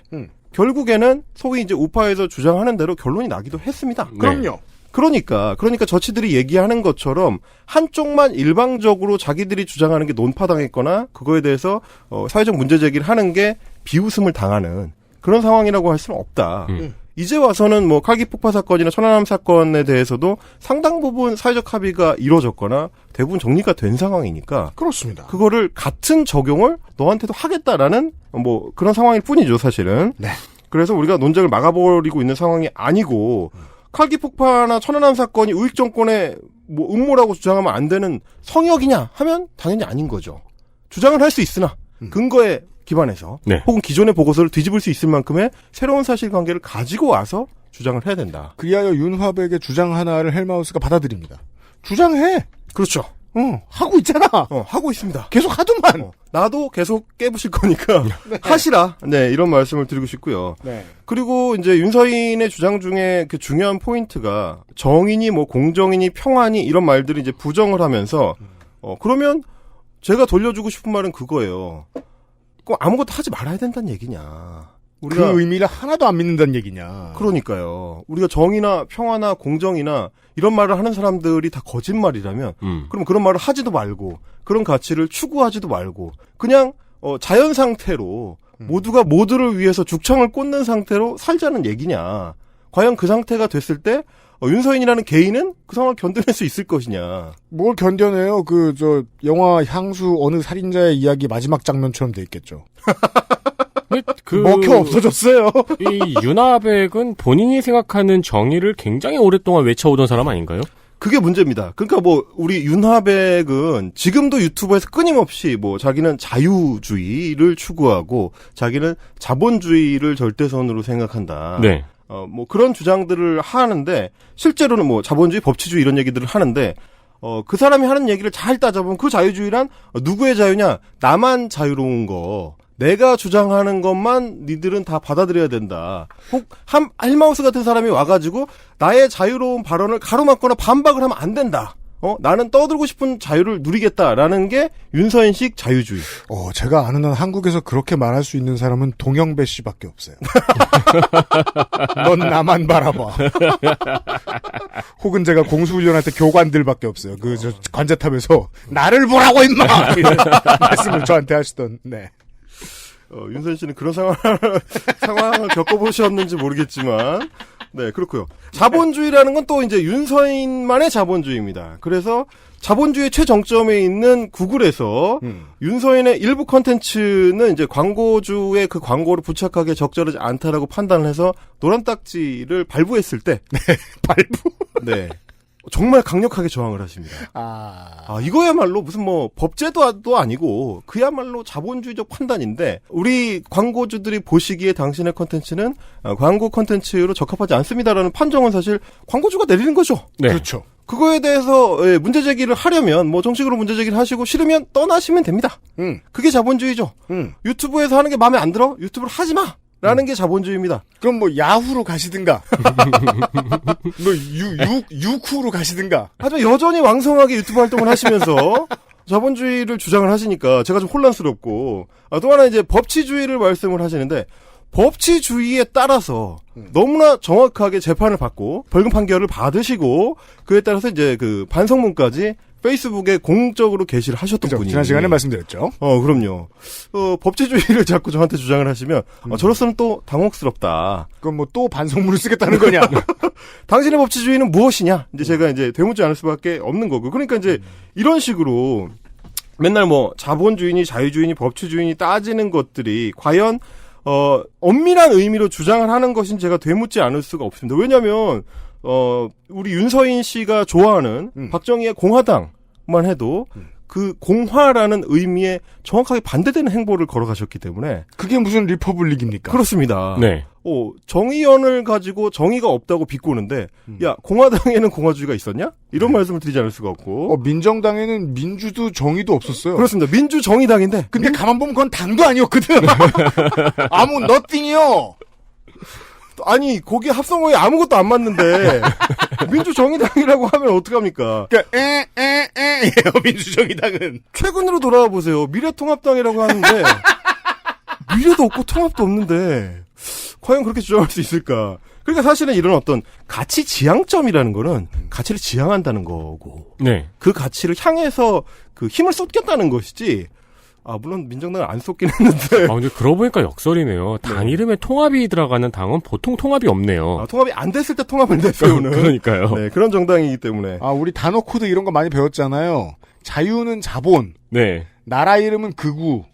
[SPEAKER 4] 결국에는 소위 이제 우파에서 주장하는 대로 결론이 나기도 했습니다.
[SPEAKER 3] 네.
[SPEAKER 2] 그럼요.
[SPEAKER 4] 그러니까 저치들이 얘기하는 것처럼 한쪽만 일방적으로 자기들이 주장하는 게 논파당했거나 그거에 대해서 사회적 문제 제기를 하는 게 비웃음을 당하는 그런 상황이라고 할 수는 없다. 이제 와서는 뭐 칼기 폭파 사건이나 천안함 사건에 대해서도 상당 부분 사회적 합의가 이루어졌거나 대부분 정리가 된 상황이니까
[SPEAKER 2] 그렇습니다.
[SPEAKER 4] 그거를 같은 적용을 너한테도 하겠다라는 뭐 그런 상황일 뿐이죠, 사실은.
[SPEAKER 2] 네.
[SPEAKER 4] 그래서 우리가 논쟁을 막아버리고 있는 상황이 아니고 칼기 폭파나 천안함 사건이 우익 정권의 뭐 음모라고 주장하면 안 되는 성역이냐 하면 당연히 아닌 거죠. 주장을 할 수 있으나 근거에 기반해서
[SPEAKER 3] 네.
[SPEAKER 4] 혹은 기존의 보고서를 뒤집을 수 있을 만큼의 새로운 사실관계를 가지고 와서 주장을 해야 된다.
[SPEAKER 2] 그리하여 윤화백의 주장 하나를 헬마우스가 받아들입니다. 주장해.
[SPEAKER 4] 그렇죠.
[SPEAKER 2] 하고 있잖아.
[SPEAKER 4] 하고 있습니다.
[SPEAKER 2] 계속 하더만.
[SPEAKER 4] 나도 계속 깨부실 거니까 하시라. 네, 이런 말씀을 드리고 싶고요.
[SPEAKER 2] 네.
[SPEAKER 4] 그리고 이제 윤서인의 주장 중에 그 중요한 포인트가 정의니 뭐 공정이니 평화니 이런 말들을 이제 부정을 하면서 그러면 제가 돌려주고 싶은 말은 그거예요. 그럼 아무것도 하지 말아야 된다는 얘기냐. 우리가
[SPEAKER 2] 그 의미를 하나도 안 믿는다는 얘기냐.
[SPEAKER 4] 그러니까요. 우리가 정의나 평화나 공정이나 이런 말을 하는 사람들이 다 거짓말이라면 그럼 그런 말을 하지도 말고 그런 가치를 추구하지도 말고 그냥 자연 상태로 모두가 모두를 위해서 죽창을 꽂는 상태로 살자는 얘기냐. 과연 그 상태가 됐을 때 윤서인이라는 개인은 그 상황을 견뎌낼 수 있을 것이냐.
[SPEAKER 2] 뭘 견뎌내요? 영화 향수 어느 살인자의 이야기 마지막 장면처럼 돼 있겠죠. 먹혀 없어졌어요.
[SPEAKER 3] 이 윤하백은 본인이 생각하는 정의를 굉장히 오랫동안 외쳐오던 사람 아닌가요?
[SPEAKER 4] 그게 문제입니다. 그러니까 뭐 우리 윤하백은 지금도 유튜브에서 끊임없이 뭐 자기는 자유주의를 추구하고 자기는 자본주의를 절대선으로 생각한다.
[SPEAKER 3] 네.
[SPEAKER 4] 뭐 그런 주장들을 하는데 실제로는 뭐 자본주의, 법치주의 이런 얘기들을 하는데 그 사람이 하는 얘기를 잘 따져보면 그 자유주의란 누구의 자유냐? 나만 자유로운 거. 내가 주장하는 것만 니들은 다 받아들여야 된다. 혹 헬마우스 같은 사람이 와가지고 나의 자유로운 발언을 가로막거나 반박을 하면 안 된다. 나는 떠들고 싶은 자유를 누리겠다라는 게 윤서인식 자유주의.
[SPEAKER 2] 제가 아는 한 한국에서 그렇게 말할 수 있는 사람은 동영배 씨밖에 없어요. 넌 나만 바라봐. 혹은 제가 공수훈련할 때 교관들밖에 없어요. 관제탑에서 나를 보라고 임마! 이런 말씀을 저한테 하시던. 네.
[SPEAKER 4] 윤선 씨는 그런 상황을 겪어보셨는지 모르겠지만, 네, 그렇고요. 자본주의라는 건 또 이제 윤서인만의 자본주의입니다. 그래서 자본주의 최정점에 있는 구글에서 윤서인의 일부 컨텐츠는 이제 광고주의 그 광고를 부착하기에 적절하지 않다라고 판단을 해서 노란 딱지를 발부했을 때,
[SPEAKER 2] 네, 발부?
[SPEAKER 4] 네. 정말 강력하게 저항을 하십니다. 이거야말로 무슨 뭐 법제도도 아니고 그야말로 자본주의적 판단인데 우리 광고주들이 보시기에 당신의 컨텐츠는 광고 컨텐츠로 적합하지 않습니다라는 판정은 사실 광고주가 내리는 거죠.
[SPEAKER 3] 네.
[SPEAKER 2] 그렇죠.
[SPEAKER 4] 그거에 대해서 문제 제기를 하려면 뭐 정식으로 문제 제기를 하시고 싫으면 떠나시면 됩니다. 그게 자본주의죠. 유튜브에서 하는 게 마음에 안 들어? 유튜브를 하지 마. 라는 게 자본주의입니다.
[SPEAKER 2] 그럼 뭐 야후로 가시든가, 뭐 유쿠로 가시든가.
[SPEAKER 4] 하지만 여전히 왕성하게 유튜브 활동을 하시면서 자본주의를 주장을 하시니까 제가 좀 혼란스럽고, 또 하나 이제 법치주의를 말씀을 하시는데, 법치주의에 따라서 너무나 정확하게 재판을 받고 벌금 판결을 받으시고 그에 따라서 이제 그 반성문까지 페이스북에 공적으로 게시를 하셨던
[SPEAKER 2] 그죠,
[SPEAKER 4] 분이
[SPEAKER 2] 지난 시간에 말씀드렸죠.
[SPEAKER 4] 그럼요. 법치주의를 자꾸 저한테 주장을 하시면 저로서는 또 당혹스럽다.
[SPEAKER 2] 그럼 뭐 또 반성문을 쓰겠다는 거냐?
[SPEAKER 4] 당신의 법치주의는 무엇이냐? 이제 제가 이제 되묻지 않을 수밖에 없는 거고. 그러니까 이제 이런 식으로 맨날 뭐 자본주의니 자유주의니 법치주의니 따지는 것들이 과연 엄밀한 의미로 주장을 하는 것인 제가 되묻지 않을 수가 없습니다. 왜냐하면 우리 윤서인 씨가 좋아하는 박정희의 공화당만 해도 그 공화라는 의미에 정확하게 반대되는 행보를 걸어가셨기 때문에
[SPEAKER 2] 그게 무슨 리퍼블릭입니까?
[SPEAKER 4] 그렇습니다.
[SPEAKER 3] 네.
[SPEAKER 4] 정의연을 가지고 정의가 없다고 비꼬는데 야 공화당에는 공화주의가 있었냐? 이런 말씀을 드리지 않을 수가 없고
[SPEAKER 2] 민정당에는 민주도 정의도 없었어요.
[SPEAKER 4] 그렇습니다. 민주정의당인데
[SPEAKER 2] 근데 가만 보면 그건 당도 아니었거든. 아무 너띵이요.
[SPEAKER 4] 아니 거기 합성어에 아무것도 안 맞는데 민주정의당이라고 하면 어떡합니까?
[SPEAKER 2] 그러니까 예요 민주정의당은.
[SPEAKER 4] 최근으로 돌아와 보세요. 미래통합당이라고 하는데 미래도 없고 통합도 없는데 과연 그렇게 주장할 수 있을까? 그러니까 사실은 이런 어떤 가치 지향점이라는 거는 가치를 지향한다는 거고
[SPEAKER 3] 네.
[SPEAKER 4] 그 가치를 향해서 그 힘을 쏟겠다는 것이지. 물론 민정당은 안 쏟긴 했는데.
[SPEAKER 3] 근데 그러고 보니까 역설이네요. 당 이름에 통합이 들어가는 당은 보통 통합이 없네요.
[SPEAKER 4] 통합이 안 됐을 때 통합을 내세우는.
[SPEAKER 3] 그러니까요.
[SPEAKER 4] 네, 그런 정당이기 때문에.
[SPEAKER 2] 우리 단어 코드 이런 거 많이 배웠잖아요. 자유는 자본.
[SPEAKER 3] 네.
[SPEAKER 2] 나라 이름은 극우.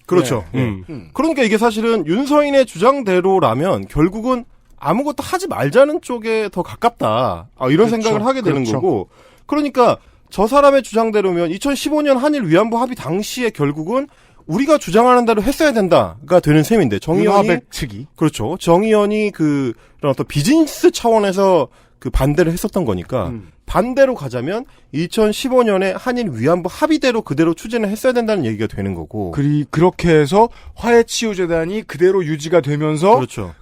[SPEAKER 4] 그렇죠.
[SPEAKER 2] 네.
[SPEAKER 4] 그러니까 이게 사실은 윤서인의 주장대로라면 결국은 아무것도 하지 말자는 쪽에 더 가깝다. 이런
[SPEAKER 2] 그렇죠.
[SPEAKER 4] 생각을 하게 되는
[SPEAKER 2] 그렇죠.
[SPEAKER 4] 거고. 그러니까 저 사람의 주장대로면 2015년 한일 위안부 합의 당시에 결국은 우리가 주장하는 대로 했어야 된다가 되는 셈인데 정의연이
[SPEAKER 2] 윤화백 측이
[SPEAKER 4] 그렇죠. 정의연이 그런 어떤 비즈니스 차원에서 그 반대를 했었던 거니까 반대로 가자면 2015년에 한일 위안부 합의대로 그대로 추진을 했어야 된다는 얘기가 되는 거고.
[SPEAKER 2] 그렇게 해서 화해치유재단이 그대로 유지가 되면서
[SPEAKER 4] 그렇죠.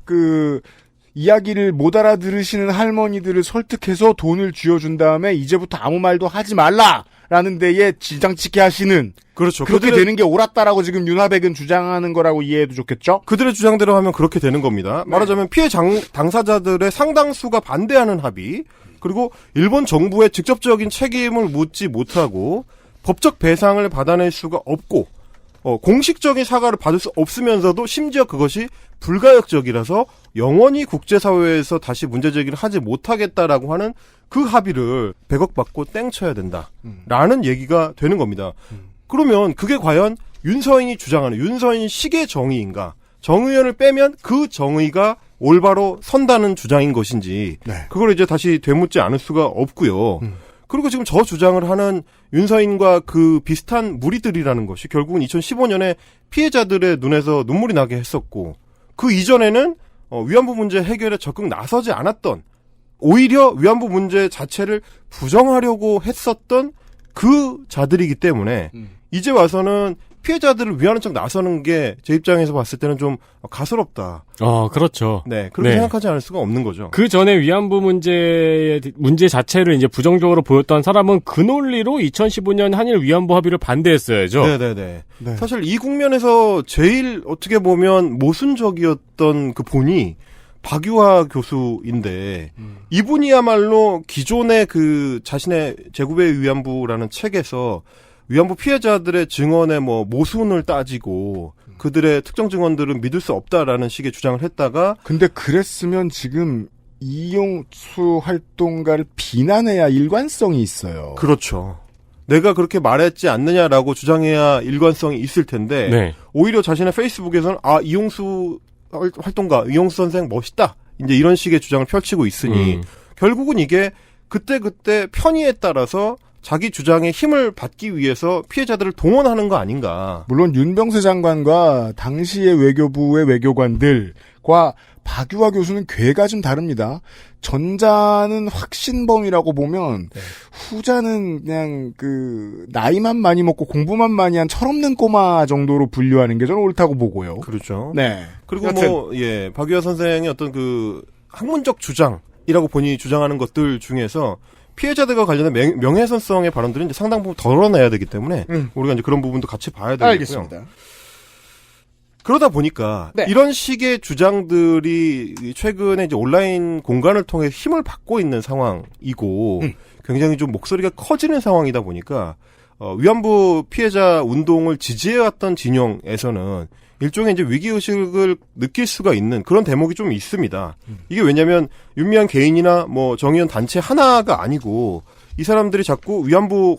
[SPEAKER 2] 이야기를 못 알아들으시는 할머니들을 설득해서 돈을 쥐어준 다음에 이제부터 아무 말도 하지 말라라는 데에 지장치게 하시는.
[SPEAKER 4] 그렇죠.
[SPEAKER 2] 그렇게 되는 게 옳았다라고 지금 윤화백은 주장하는 거라고 이해해도 좋겠죠?
[SPEAKER 4] 그들의 주장대로 하면 그렇게 되는 겁니다.
[SPEAKER 2] 네.
[SPEAKER 4] 말하자면 피해 당사자들의 상당수가 반대하는 합의, 그리고 일본 정부의 직접적인 책임을 묻지 못하고 법적 배상을 받아낼 수가 없고 공식적인 사과를 받을 수 없으면서도 심지어 그것이 불가역적이라서 영원히 국제사회에서 다시 문제제기를 하지 못하겠다라고 하는 그 합의를 100억 받고 땡쳐야 된다라는 얘기가 되는 겁니다. 그러면 그게 과연 윤서인이 주장하는 윤서인식의 정의인가? 정의연을 빼면 그 정의가 올바로 선다는 주장인 것인지 그걸 이제 다시 되묻지 않을 수가 없고요. 그리고 지금 저 주장을 하는 윤서인과 그 비슷한 무리들이라는 것이 결국은 2015년에 피해자들의 눈에서 눈물이 나게 했었고 그 이전에는 위안부 문제 해결에 적극 나서지 않았던 오히려 위안부 문제 자체를 부정하려고 했었던 그 자들이기 때문에 이제 와서는 피해자들을 위하는 척 나서는 게 제 입장에서 봤을 때는 좀 가스럽다.
[SPEAKER 3] 그렇죠.
[SPEAKER 4] 네, 그렇게 생각하지 않을 수가 없는 거죠.
[SPEAKER 3] 그 전에 위안부 문제 자체를 이제 부정적으로 보였던 사람은 그 논리로 2015년 한일 위안부 합의를 반대했어야죠.
[SPEAKER 4] 네네네. 사실 이 국면에서 제일 어떻게 보면 모순적이었던 그 분이 박유하 교수인데 이분이야말로 기존의 그 자신의 제국의 위안부라는 책에서 위안부 피해자들의 증언의 모순을 따지고 그들의 특정 증언들은 믿을 수 없다라는 식의 주장을 했다가
[SPEAKER 2] 근데 그랬으면 지금 이용수 활동가를 비난해야 일관성이 있어요.
[SPEAKER 4] 그렇죠. 내가 그렇게 말했지 않느냐라고 주장해야 일관성이 있을 텐데 오히려 자신의 페이스북에서는 이용수 활동가, 이용수 선생 멋있다. 이제 이런 식의 주장을 펼치고 있으니 결국은 이게 그때그때 편의에 따라서 자기 주장에 힘을 받기 위해서 피해자들을 동원하는 거 아닌가.
[SPEAKER 2] 물론 윤병세 장관과 당시의 외교부의 외교관들과 박유하 교수는 궤가 좀 다릅니다. 전자는 확신범이라고 보면 후자는 그냥 나이만 많이 먹고 공부만 많이 한 철없는 꼬마 정도로 분류하는 게 저는 옳다고 보고요.
[SPEAKER 4] 그렇죠.
[SPEAKER 2] 네.
[SPEAKER 4] 그리고
[SPEAKER 2] 여튼.
[SPEAKER 4] 박유하 선생의 어떤 학문적 주장이라고 본인이 주장하는 것들 중에서 피해자들과 관련된 명예훼손성의 발언들은 이제 상당 부분 덜어내야 되기 때문에 우리가 이제 그런 부분도 같이 봐야 되겠고요.
[SPEAKER 2] 알겠습니다.
[SPEAKER 4] 그러다 보니까 이런 식의 주장들이 최근에 이제 온라인 공간을 통해 힘을 받고 있는 상황이고 굉장히 좀 목소리가 커지는 상황이다 보니까 위안부 피해자 운동을 지지해왔던 진영에서는 일종의 이제 위기의식을 느낄 수가 있는 그런 대목이 좀 있습니다. 이게 왜냐면 윤미향 개인이나 정의연 단체 하나가 아니고 이 사람들이 자꾸 위안부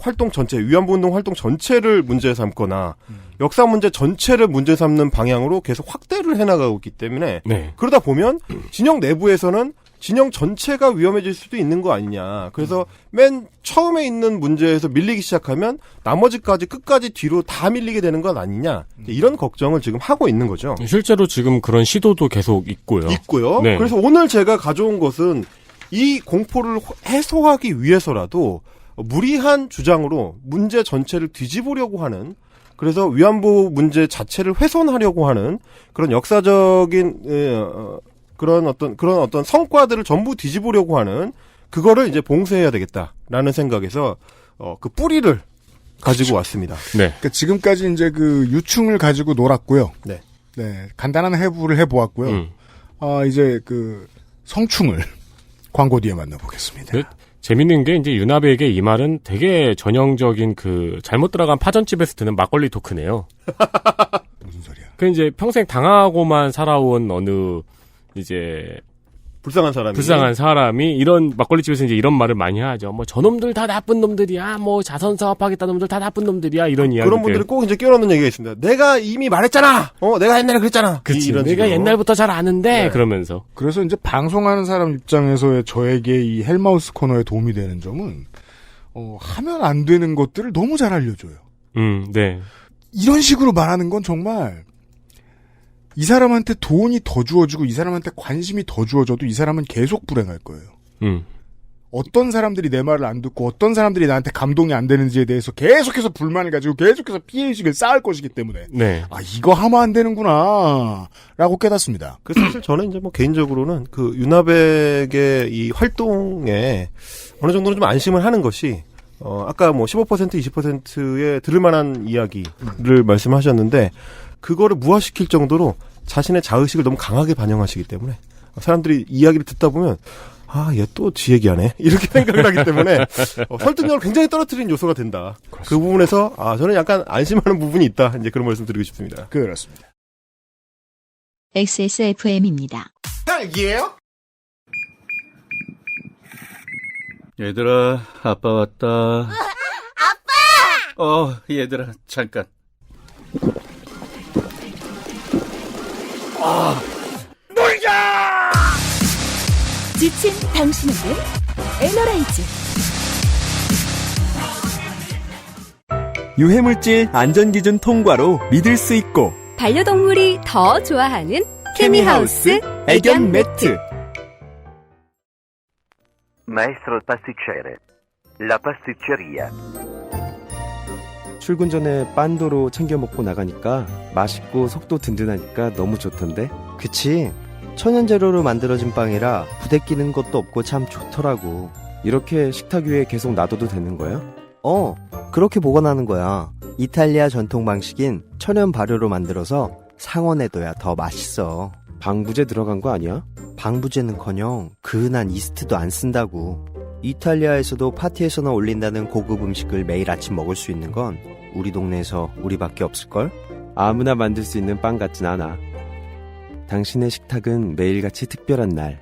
[SPEAKER 4] 운동 활동 전체를 문제 삼거나 역사 문제 전체를 문제 삼는 방향으로 계속 확대를 해나가고 있기 때문에 그러다 보면 진영 내부에서는 진영 전체가 위험해질 수도 있는 거 아니냐. 그래서 맨 처음에 있는 문제에서 밀리기 시작하면 나머지까지 끝까지 뒤로 다 밀리게 되는 건 아니냐. 이런 걱정을 지금 하고 있는 거죠.
[SPEAKER 3] 실제로 지금 그런 시도도 계속 있고요.
[SPEAKER 4] 네. 그래서 오늘 제가 가져온 것은 이 공포를 해소하기 위해서라도 무리한 주장으로 문제 전체를 뒤집으려고 하는, 그래서 위안부 문제 자체를 훼손하려고 하는 그런 역사적인 그런 어떤 성과들을 전부 뒤집으려고 하는 그거를 이제 봉쇄해야 되겠다라는 생각에서 그 뿌리를 가지고 왔습니다.
[SPEAKER 3] 네.
[SPEAKER 2] 그러니까 지금까지 이제 유충을 가지고 놀았고요. 네. 간단한 해부를 해보았고요. 이제 성충을 광고 뒤에 만나보겠습니다.
[SPEAKER 3] 재밌는 게 이제 윤아베에게 이 말은 되게 전형적인 잘못 들어간 파전집에서 듣는 막걸리 토크네요.
[SPEAKER 2] 무슨 소리야?
[SPEAKER 3] 이제 평생 당하고만 살아온 어느 이제 불쌍한 사람이 이런 막걸리집에서 이제 이런 말을 많이 하죠. 저놈들 다 나쁜 놈들이야. 자선 사업하겠다는 놈들 다 나쁜 놈들이야. 이런 이야기.
[SPEAKER 4] 그런 분들이 꼭 이제 끼워넣는 얘기가 있습니다. 내가 이미 말했잖아. 내가 옛날에 그랬잖아.
[SPEAKER 3] 그치.
[SPEAKER 4] 이런
[SPEAKER 3] 내가
[SPEAKER 4] 식으로.
[SPEAKER 3] 옛날부터 잘 아는데 그러면서.
[SPEAKER 2] 그래서 이제 방송하는 사람 입장에서의 저에게 이 헬마우스 코너에 도움이 되는 점은 하면 안 되는 것들을 너무 잘 알려줘요.
[SPEAKER 3] 네.
[SPEAKER 2] 이런 식으로 말하는 건 정말 이 사람한테 돈이 더 주어지고 이 사람한테 관심이 더 주어져도 이 사람은 계속 불행할 거예요. 어떤 사람들이 내 말을 안 듣고 어떤 사람들이 나한테 감동이 안 되는지에 대해서 계속해서 불만을 가지고 계속해서 피해의식을 쌓을 것이기 때문에 이거 하면 안 되는구나 라고 깨닫습니다.
[SPEAKER 4] 사실 저는 이제 개인적으로는 윤아백의 이 활동에 어느 정도는 좀 안심을 하는 것이 아까 15% 20%에 들을 만한 이야기를 말씀하셨는데 그거를 무화시킬 정도로 자신의 자의식을 너무 강하게 반영하시기 때문에 사람들이 이야기를 듣다 보면 얘 또 지 얘기하네 이렇게 생각을 하기 때문에 설득력을 굉장히 떨어뜨리는 요소가 된다. 그렇습니다. 그 부분에서 저는 약간 안심하는 부분이 있다. 이제 그런 말씀 드리고 싶습니다.
[SPEAKER 2] 그렇습니다.
[SPEAKER 1] XSFM입니다.
[SPEAKER 4] 딸기예요?
[SPEAKER 9] 얘들아, 아빠 왔다. 아빠! 얘들아, 잠깐.
[SPEAKER 4] 놀자!
[SPEAKER 10] 지친 당신에게 에너라이즈.
[SPEAKER 5] 유해물질 안전기준 통과로 믿을 수 있고
[SPEAKER 10] 반려동물이 더 좋아하는 케미하우스 애견 매트.
[SPEAKER 6] Maestro pasticcere. La pasticceria.
[SPEAKER 5] 출근 전에 빤도로 챙겨 먹고 나가니까 맛있고 속도 든든하니까 너무 좋던데. 그치? 천연 재료로 만들어진 빵이라 부대끼는 것도 없고 참 좋더라고. 이렇게 식탁 위에 계속 놔둬도 되는 거야? 그렇게 보관하는 거야. 이탈리아 전통 방식인 천연 발효로 만들어서 상온에둬야 더 맛있어. 방부제 들어간 거 아니야? 방부제는커녕 그은한 이스트도 안 쓴다고. 이탈리아에서도 파티에서나 올린다는 고급 음식을 매일 아침 먹을 수 있는 건 우리 동네에서 우리밖에 없을걸? 아무나 만들 수 있는 빵 같진 않아. 당신의 식탁은 매일같이 특별한 날.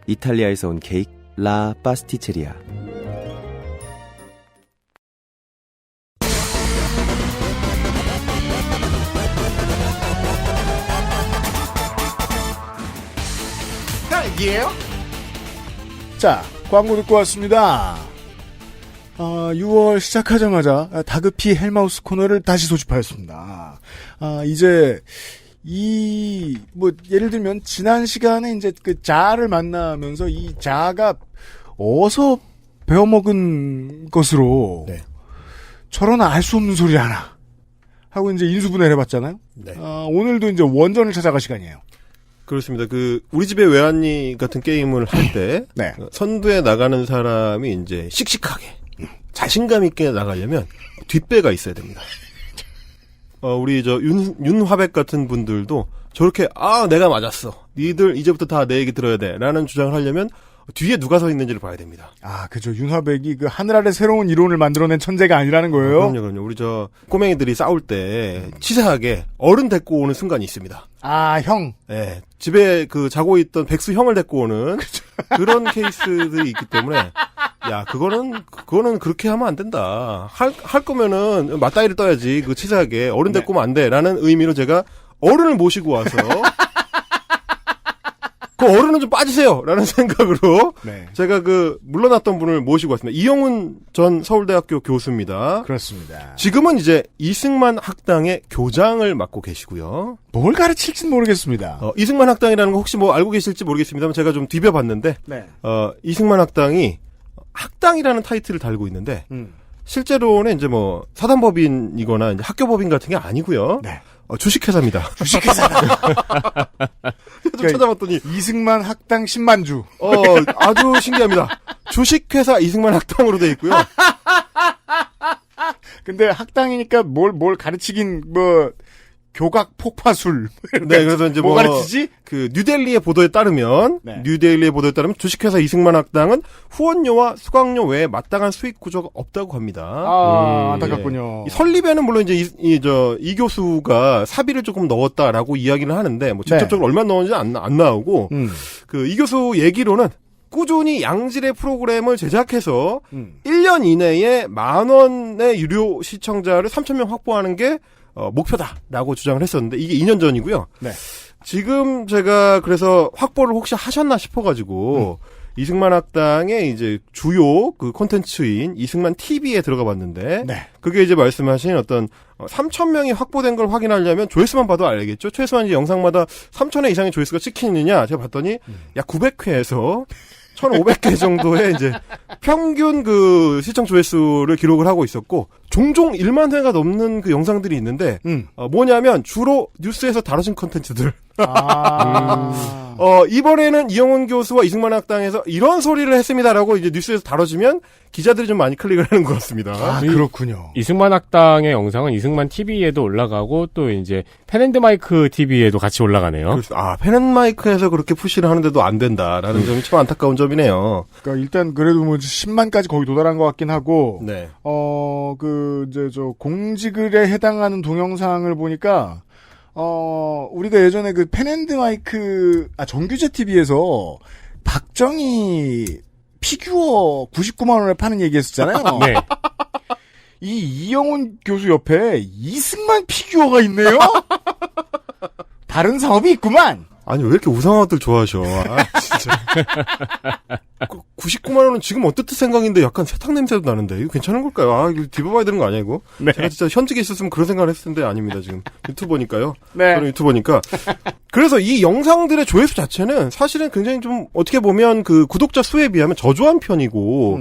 [SPEAKER 5] 이탈리아에서 온 케이크 라 파스티체리아.
[SPEAKER 4] 딸기예요?
[SPEAKER 2] 자, 광고 듣고 왔습니다. 6월 시작하자마자 다급히 헬마우스 코너를 다시 소집하였습니다. 이제 예를 들면, 지난 시간에 이제 그 자를 만나면서 이 자가 어서 배워먹은 것으로,
[SPEAKER 4] 네.
[SPEAKER 2] 저런 알 수 없는 소리 하나. 하고 이제 인수분해를 해봤잖아요?
[SPEAKER 4] 네.
[SPEAKER 2] 오늘도 이제 원전을 찾아갈 시간이에요.
[SPEAKER 4] 그렇습니다. 우리 집의 외환리 같은 게임을 할 때,
[SPEAKER 2] 네.
[SPEAKER 4] 선두에 나가는 사람이 이제 씩씩하게, 자신감 있게 나가려면 뒷배가 있어야 됩니다. 우리 윤화백 같은 분들도 저렇게, 내가 맞았어. 니들 이제부터 다 내 얘기 들어야 돼. 라는 주장을 하려면 뒤에 누가 서 있는지를 봐야 됩니다.
[SPEAKER 2] 그죠. 윤화백이 그 하늘 아래 새로운 이론을 만들어낸 천재가 아니라는 거예요?
[SPEAKER 4] 그럼요. 우리 꼬맹이들이 싸울 때 치사하게 어른 데리고 오는 순간이 있습니다.
[SPEAKER 2] 형.
[SPEAKER 4] 네. 집에 자고 있던 백수 형을 데리고 오는 그런 케이스들이 있기 때문에, 그거는 그렇게 하면 안 된다. 할 거면은 맞다이를 떠야지. 치사하게 어른 데리고 오면 안 돼. 라는 의미로 제가 어른을 모시고 와서, 그 어른은 좀 빠지세요! 라는 생각으로,
[SPEAKER 2] 네.
[SPEAKER 4] 제가 물러났던 분을 모시고 왔습니다. 이영훈 전 서울대학교 교수입니다.
[SPEAKER 2] 그렇습니다.
[SPEAKER 4] 지금은 이제 이승만 학당의 교장을 맡고 계시고요.
[SPEAKER 2] 뭘 가르칠진 모르겠습니다.
[SPEAKER 4] 이승만 학당이라는 거 혹시 알고 계실지 모르겠습니다만 제가 좀 뒤벼봤는데,
[SPEAKER 2] 네.
[SPEAKER 4] 이승만 학당이 학당이라는 타이틀을 달고 있는데, 실제로는 이제 사단법인이거나 이제 학교법인 같은 게 아니고요.
[SPEAKER 2] 네.
[SPEAKER 4] 주식회사입니다.
[SPEAKER 2] 주식회사다.
[SPEAKER 4] 좀 찾아봤더니
[SPEAKER 2] 이승만 학당 10만주.
[SPEAKER 4] 아주 신기합니다. 주식회사 이승만 학당으로 돼 있고요.
[SPEAKER 2] 근데 학당이니까 뭘 가르치긴 교각 폭파술.
[SPEAKER 4] 네, 그래서 이제
[SPEAKER 2] 뭐 가르치지?
[SPEAKER 4] 뉴델리의 보도에 따르면, 주식회사 이승만 학당은 후원료와 수강료 외에 마땅한 수익 구조가 없다고 합니다.
[SPEAKER 2] 안타깝군요.
[SPEAKER 4] 설립에는 물론 이제 이 교수가 사비를 조금 넣었다라고 이야기를 하하는데, 직접적으로 얼마 넣었는지 안 나오고, 이 교수 얘기로는 꾸준히 양질의 프로그램을 제작해서 1년 이내에 10,000원의 유료 시청자를 3,000명 확보하는 게 목표다라고 주장을 했었는데 이게 2년 전이고요.
[SPEAKER 2] 네.
[SPEAKER 4] 지금 제가 그래서 확보를 혹시 하셨나 싶어가지고 이승만 학당의 이제 주요 콘텐츠인 이승만 TV에 들어가 봤는데 그게 이제 말씀하신 어떤 3,000명이 확보된 걸 확인하려면 조회수만 봐도 알겠죠. 최소한 이제 영상마다 3,000회 이상의 조회수가 찍히느냐 제가 봤더니 약 900회에서 1,500개 정도의 이제 평균 시청 조회수를 기록을 하고 있었고 종종 1만 회가 넘는 영상들이 있는데 뭐냐면 주로 뉴스에서 다뤄진 콘텐츠들. 이번에는 이영훈 교수와 이승만 학당에서 이런 소리를 했습니다라고 이제 뉴스에서 다뤄지면 기자들이 좀 많이 클릭을 하는 것 같습니다.
[SPEAKER 2] 그렇군요.
[SPEAKER 3] 이승만 학당의 영상은 이승만 TV에도 올라가고 또 이제 펜앤드마이크 TV에도 같이 올라가네요.
[SPEAKER 4] 펜앤마이크에서 그렇게 푸시를 하는데도 안 된다라는 점이 참 안타까운 점이네요.
[SPEAKER 2] 그러니까 일단 그래도 10만까지 거의 도달한 것 같긴 하고,
[SPEAKER 4] 네.
[SPEAKER 2] 공지글에 해당하는 동영상을 보니까, 우리가 예전에 펜앤드마이크, 정규제 TV에서 박정희 피규어 99만원에 파는 얘기 했었잖아요.
[SPEAKER 3] 네.
[SPEAKER 2] 이영훈 교수 옆에 이승만 피규어가 있네요? 다른 사업이 있구만!
[SPEAKER 4] 아니, 왜 이렇게 우상한 것들 좋아하셔. 진짜. 99만원은 지금 어떻듯 생각인데 약간 세탁 냄새도 나는데, 이거 괜찮은 걸까요? 이거 뒤봐봐야 되는 거 아니야, 이거?
[SPEAKER 2] 네.
[SPEAKER 4] 제가 진짜 현직에 있었으면 그런 생각을 했을 텐데 아닙니다, 지금. 유튜버니까요.
[SPEAKER 2] 네.
[SPEAKER 4] 저는 유튜버니까. 그래서 이 영상들의 조회수 자체는 사실은 굉장히 좀, 어떻게 보면 구독자 수에 비하면 저조한 편이고,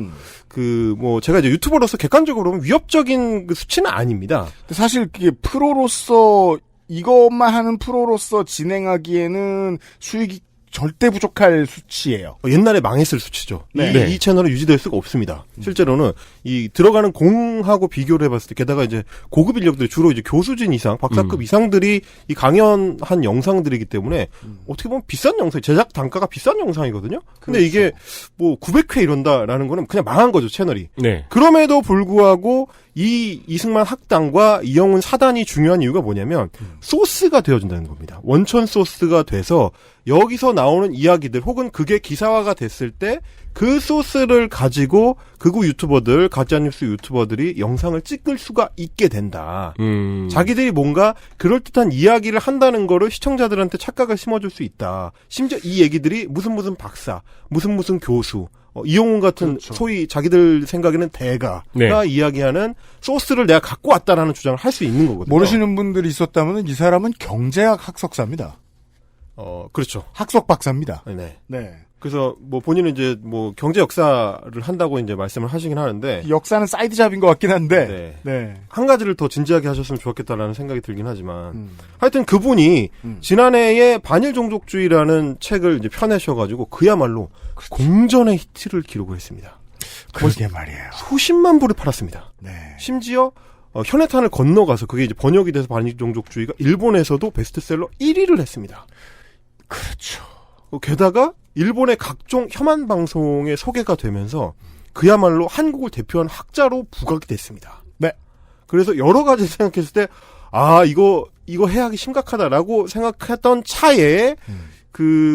[SPEAKER 4] 제가 이제 유튜버로서 객관적으로 보면 위협적인 수치는 아닙니다.
[SPEAKER 2] 사실 그게 프로로서 이것만 하는 프로로서 진행하기에는 수익이 절대 부족할 수치예요.
[SPEAKER 4] 옛날에 망했을 수치죠.
[SPEAKER 2] 네.
[SPEAKER 4] 이 채널은 유지될 수가 없습니다. 실제로는 들어가는 공하고 비교를 해봤을 때 게다가 이제 고급 인력들이 주로 이제 교수진 이상, 박사급 이상들이 이 강연한 영상들이기 때문에 어떻게 보면 비싼 영상, 제작 단가가 비싼 영상이거든요. 근데 그렇죠. 이게 900회 이런다라는 거는 그냥 망한 거죠, 채널이.
[SPEAKER 3] 네.
[SPEAKER 4] 그럼에도 불구하고 이승만 학당과 이영훈 사단이 중요한 이유가 뭐냐면 소스가 되어준다는 겁니다. 원천 소스가 돼서 여기서 나오는 이야기들 혹은 그게 기사화가 됐을 때 그 소스를 가지고 극우 유튜버들, 가짜뉴스 유튜버들이 영상을 찍을 수가 있게 된다. 자기들이 뭔가 그럴듯한 이야기를 한다는 거를 시청자들한테 착각을 심어줄 수 있다. 심지어 이 얘기들이 무슨 박사, 무슨 교수, 이용훈 같은
[SPEAKER 2] 그렇죠.
[SPEAKER 4] 소위 자기들 생각에는 대가가
[SPEAKER 3] 네.
[SPEAKER 4] 이야기하는 소스를 내가 갖고 왔다라는 주장을 할 수 있는 거거든요.
[SPEAKER 2] 모르시는 분들이 있었다면 이 사람은 경제학 학석사입니다.
[SPEAKER 4] 그렇죠.
[SPEAKER 2] 학석 박사입니다.
[SPEAKER 4] 네.
[SPEAKER 2] 네.
[SPEAKER 4] 그래서 뭐 본인은 이제 뭐 경제 역사를 한다고 이제 말씀을 하시긴 하는데
[SPEAKER 2] 역사는 사이드 잡인 것 같긴 한데.
[SPEAKER 4] 네.
[SPEAKER 2] 네.
[SPEAKER 4] 한 가지를 더 진지하게 하셨으면 좋겠다라는 생각이 들긴 하지만 하여튼 그분이 지난해에 반일 종족주의라는 책을 이제 펴내셔가지고 그야말로 공전의 히트를 기록을 했습니다.
[SPEAKER 2] 그러게 말이에요.
[SPEAKER 4] 수십만 부를 팔았습니다.
[SPEAKER 2] 네.
[SPEAKER 4] 심지어 현해탄을 건너가서 그게 이제 번역이 돼서 반일 종족주의가 일본에서도 베스트셀러 1위를 했습니다.
[SPEAKER 2] 그렇죠.
[SPEAKER 4] 게다가 일본의 각종 혐한 방송에 소개가 되면서 그야말로 한국을 대표하는 학자로 부각이 됐습니다.
[SPEAKER 2] 네.
[SPEAKER 4] 그래서 여러 가지 생각했을 때 이거 해악이 심각하다라고 생각했던 차에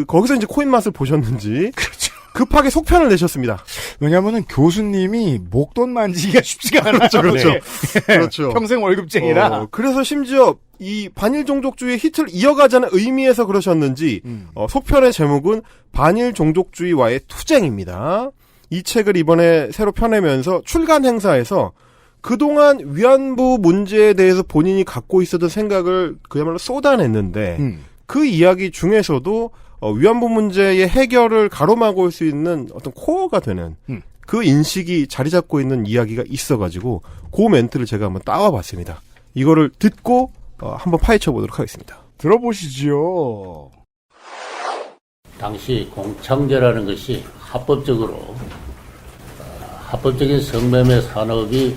[SPEAKER 4] 거기서 이제 코인 맛을 보셨는지
[SPEAKER 2] 그렇죠.
[SPEAKER 4] 급하게 속편을 내셨습니다.
[SPEAKER 2] 왜냐면은 교수님이 목돈 만지기가 쉽지가 않았죠.
[SPEAKER 4] 그렇죠.
[SPEAKER 2] 네.
[SPEAKER 4] 그렇죠.
[SPEAKER 2] 평생 월급쟁이라.
[SPEAKER 4] 그래서 심지어 이 반일 종족주의의 히트를 이어가자는 의미에서 그러셨는지 속편의 제목은 반일 종족주의와의 투쟁입니다. 이 책을 이번에 새로 펴내면서 출간 행사에서 그동안 위안부 문제에 대해서 본인이 갖고 있었던 생각을 그야말로 쏟아냈는데 그 이야기 중에서도 위안부 문제의 해결을 가로막을 수 있는 어떤 코어가 되는 그 인식이 자리 잡고 있는 이야기가 있어가지고 그 멘트를 제가 한번 따와봤습니다. 이거를 듣고 한번 파헤쳐 보도록 하겠습니다.
[SPEAKER 2] 들어보시지요.
[SPEAKER 9] 당시 공창제라는 것이 합법적인 성매매 산업이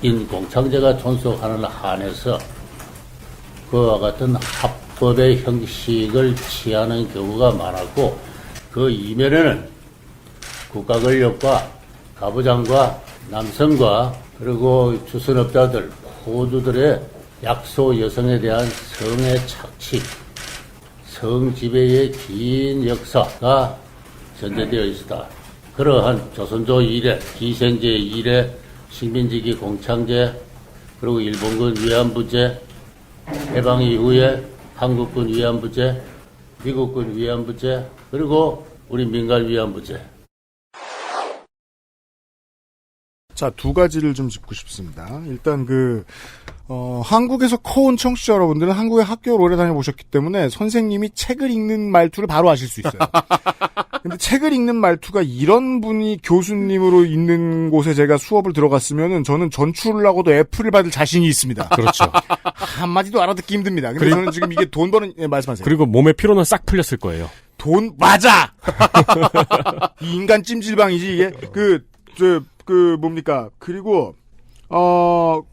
[SPEAKER 9] 인 공창제가 존속하는 한에서 그와 같은 합법의 형식을 취하는 경우가 많았고 그 이면에는 국가 권력과 가부장과 남성과 그리고 주선업자들, 호주들의 약소 여성에 대한 성의 착취, 성 지배의 긴 역사가 전제되어 있었다. 그러한 조선조 이래, 기생제 이래, 식민지기 공창제, 그리고 일본군 위안부제, 해방 이후에 한국군 위안부제, 미국군 위안부제, 그리고 우리 민간 위안부제.
[SPEAKER 2] 자, 두 가지를 좀 짚고 싶습니다. 일단 한국에서 커온 청취자 여러분들은 한국에 학교를 오래 다녀보셨기 때문에 선생님이 책을 읽는 말투를 바로 아실 수 있어요. 근데 책을 읽는 말투가 이런 분이 교수님으로 있는 곳에 제가 수업을 들어갔으면은 저는 전출을 하고도 F를 받을 자신이 있습니다.
[SPEAKER 3] 그렇죠.
[SPEAKER 2] 한마디도 알아듣기 힘듭니다. 근데 저는 지금 이게 돈 버는, 말씀하세요.
[SPEAKER 3] 그리고 몸의 피로는 싹 풀렸을 거예요.
[SPEAKER 2] 맞아! 이 인간 찜질방이지, 이게. 뭡니까. 그리고,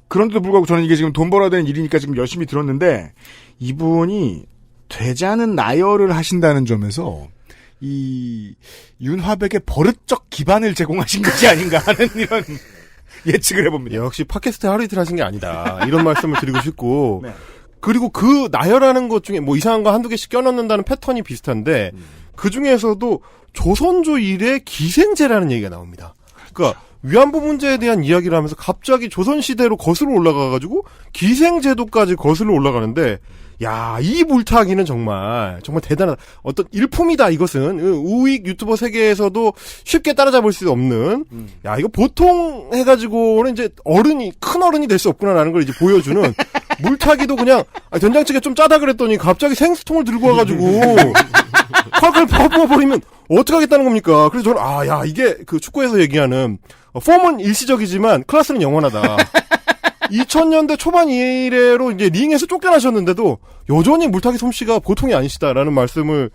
[SPEAKER 2] 그런데도 불구하고 저는 이게 지금 돈 벌어야 되는 일이니까 지금 열심히 들었는데, 이분이 되지 않은 나열을 하신다는 점에서, 이, 윤화백의 버릇적 기반을 제공하신 것이 아닌가 하는 이런 예측을 해봅니다.
[SPEAKER 4] 역시 팟캐스트 하루 이틀 하신 게 아니다. 이런 말씀을 드리고 싶고,
[SPEAKER 2] 네.
[SPEAKER 4] 그리고 그 나열하는 것 중에 뭐 이상한 거 한두 개씩 껴넣는다는 패턴이 비슷한데, 그 중에서도 조선조 이래 기생제라는 얘기가 나옵니다. 그러니까 위안부 문제에 대한 이야기를 하면서 갑자기 조선시대로 거슬러 올라가가지고 기생제도까지 거슬러 올라가는데, 야, 이 물타기는 정말 대단하다. 어떤 일품이다, 이것은. 우익 유튜버 세계에서도 쉽게 따라잡을 수 없는, 야, 이거 보통 해가지고는 이제 큰 어른이 될 수 없구나라는 걸 이제 보여주는, 물타기도 그냥, 된장찌개 좀 짜다 그랬더니 갑자기 생수통을 들고 와가지고, 콱콱 퍼부어버리면 어떡하겠다는 겁니까? 그래서 저는, 이게 그 축구에서 얘기하는, 폼은 일시적이지만 클래스는 영원하다. 2000년대 초반 이래로 이제 링에서 쫓겨나셨는데도 여전히 물타기 솜씨가 보통이 아니시다라는 말씀을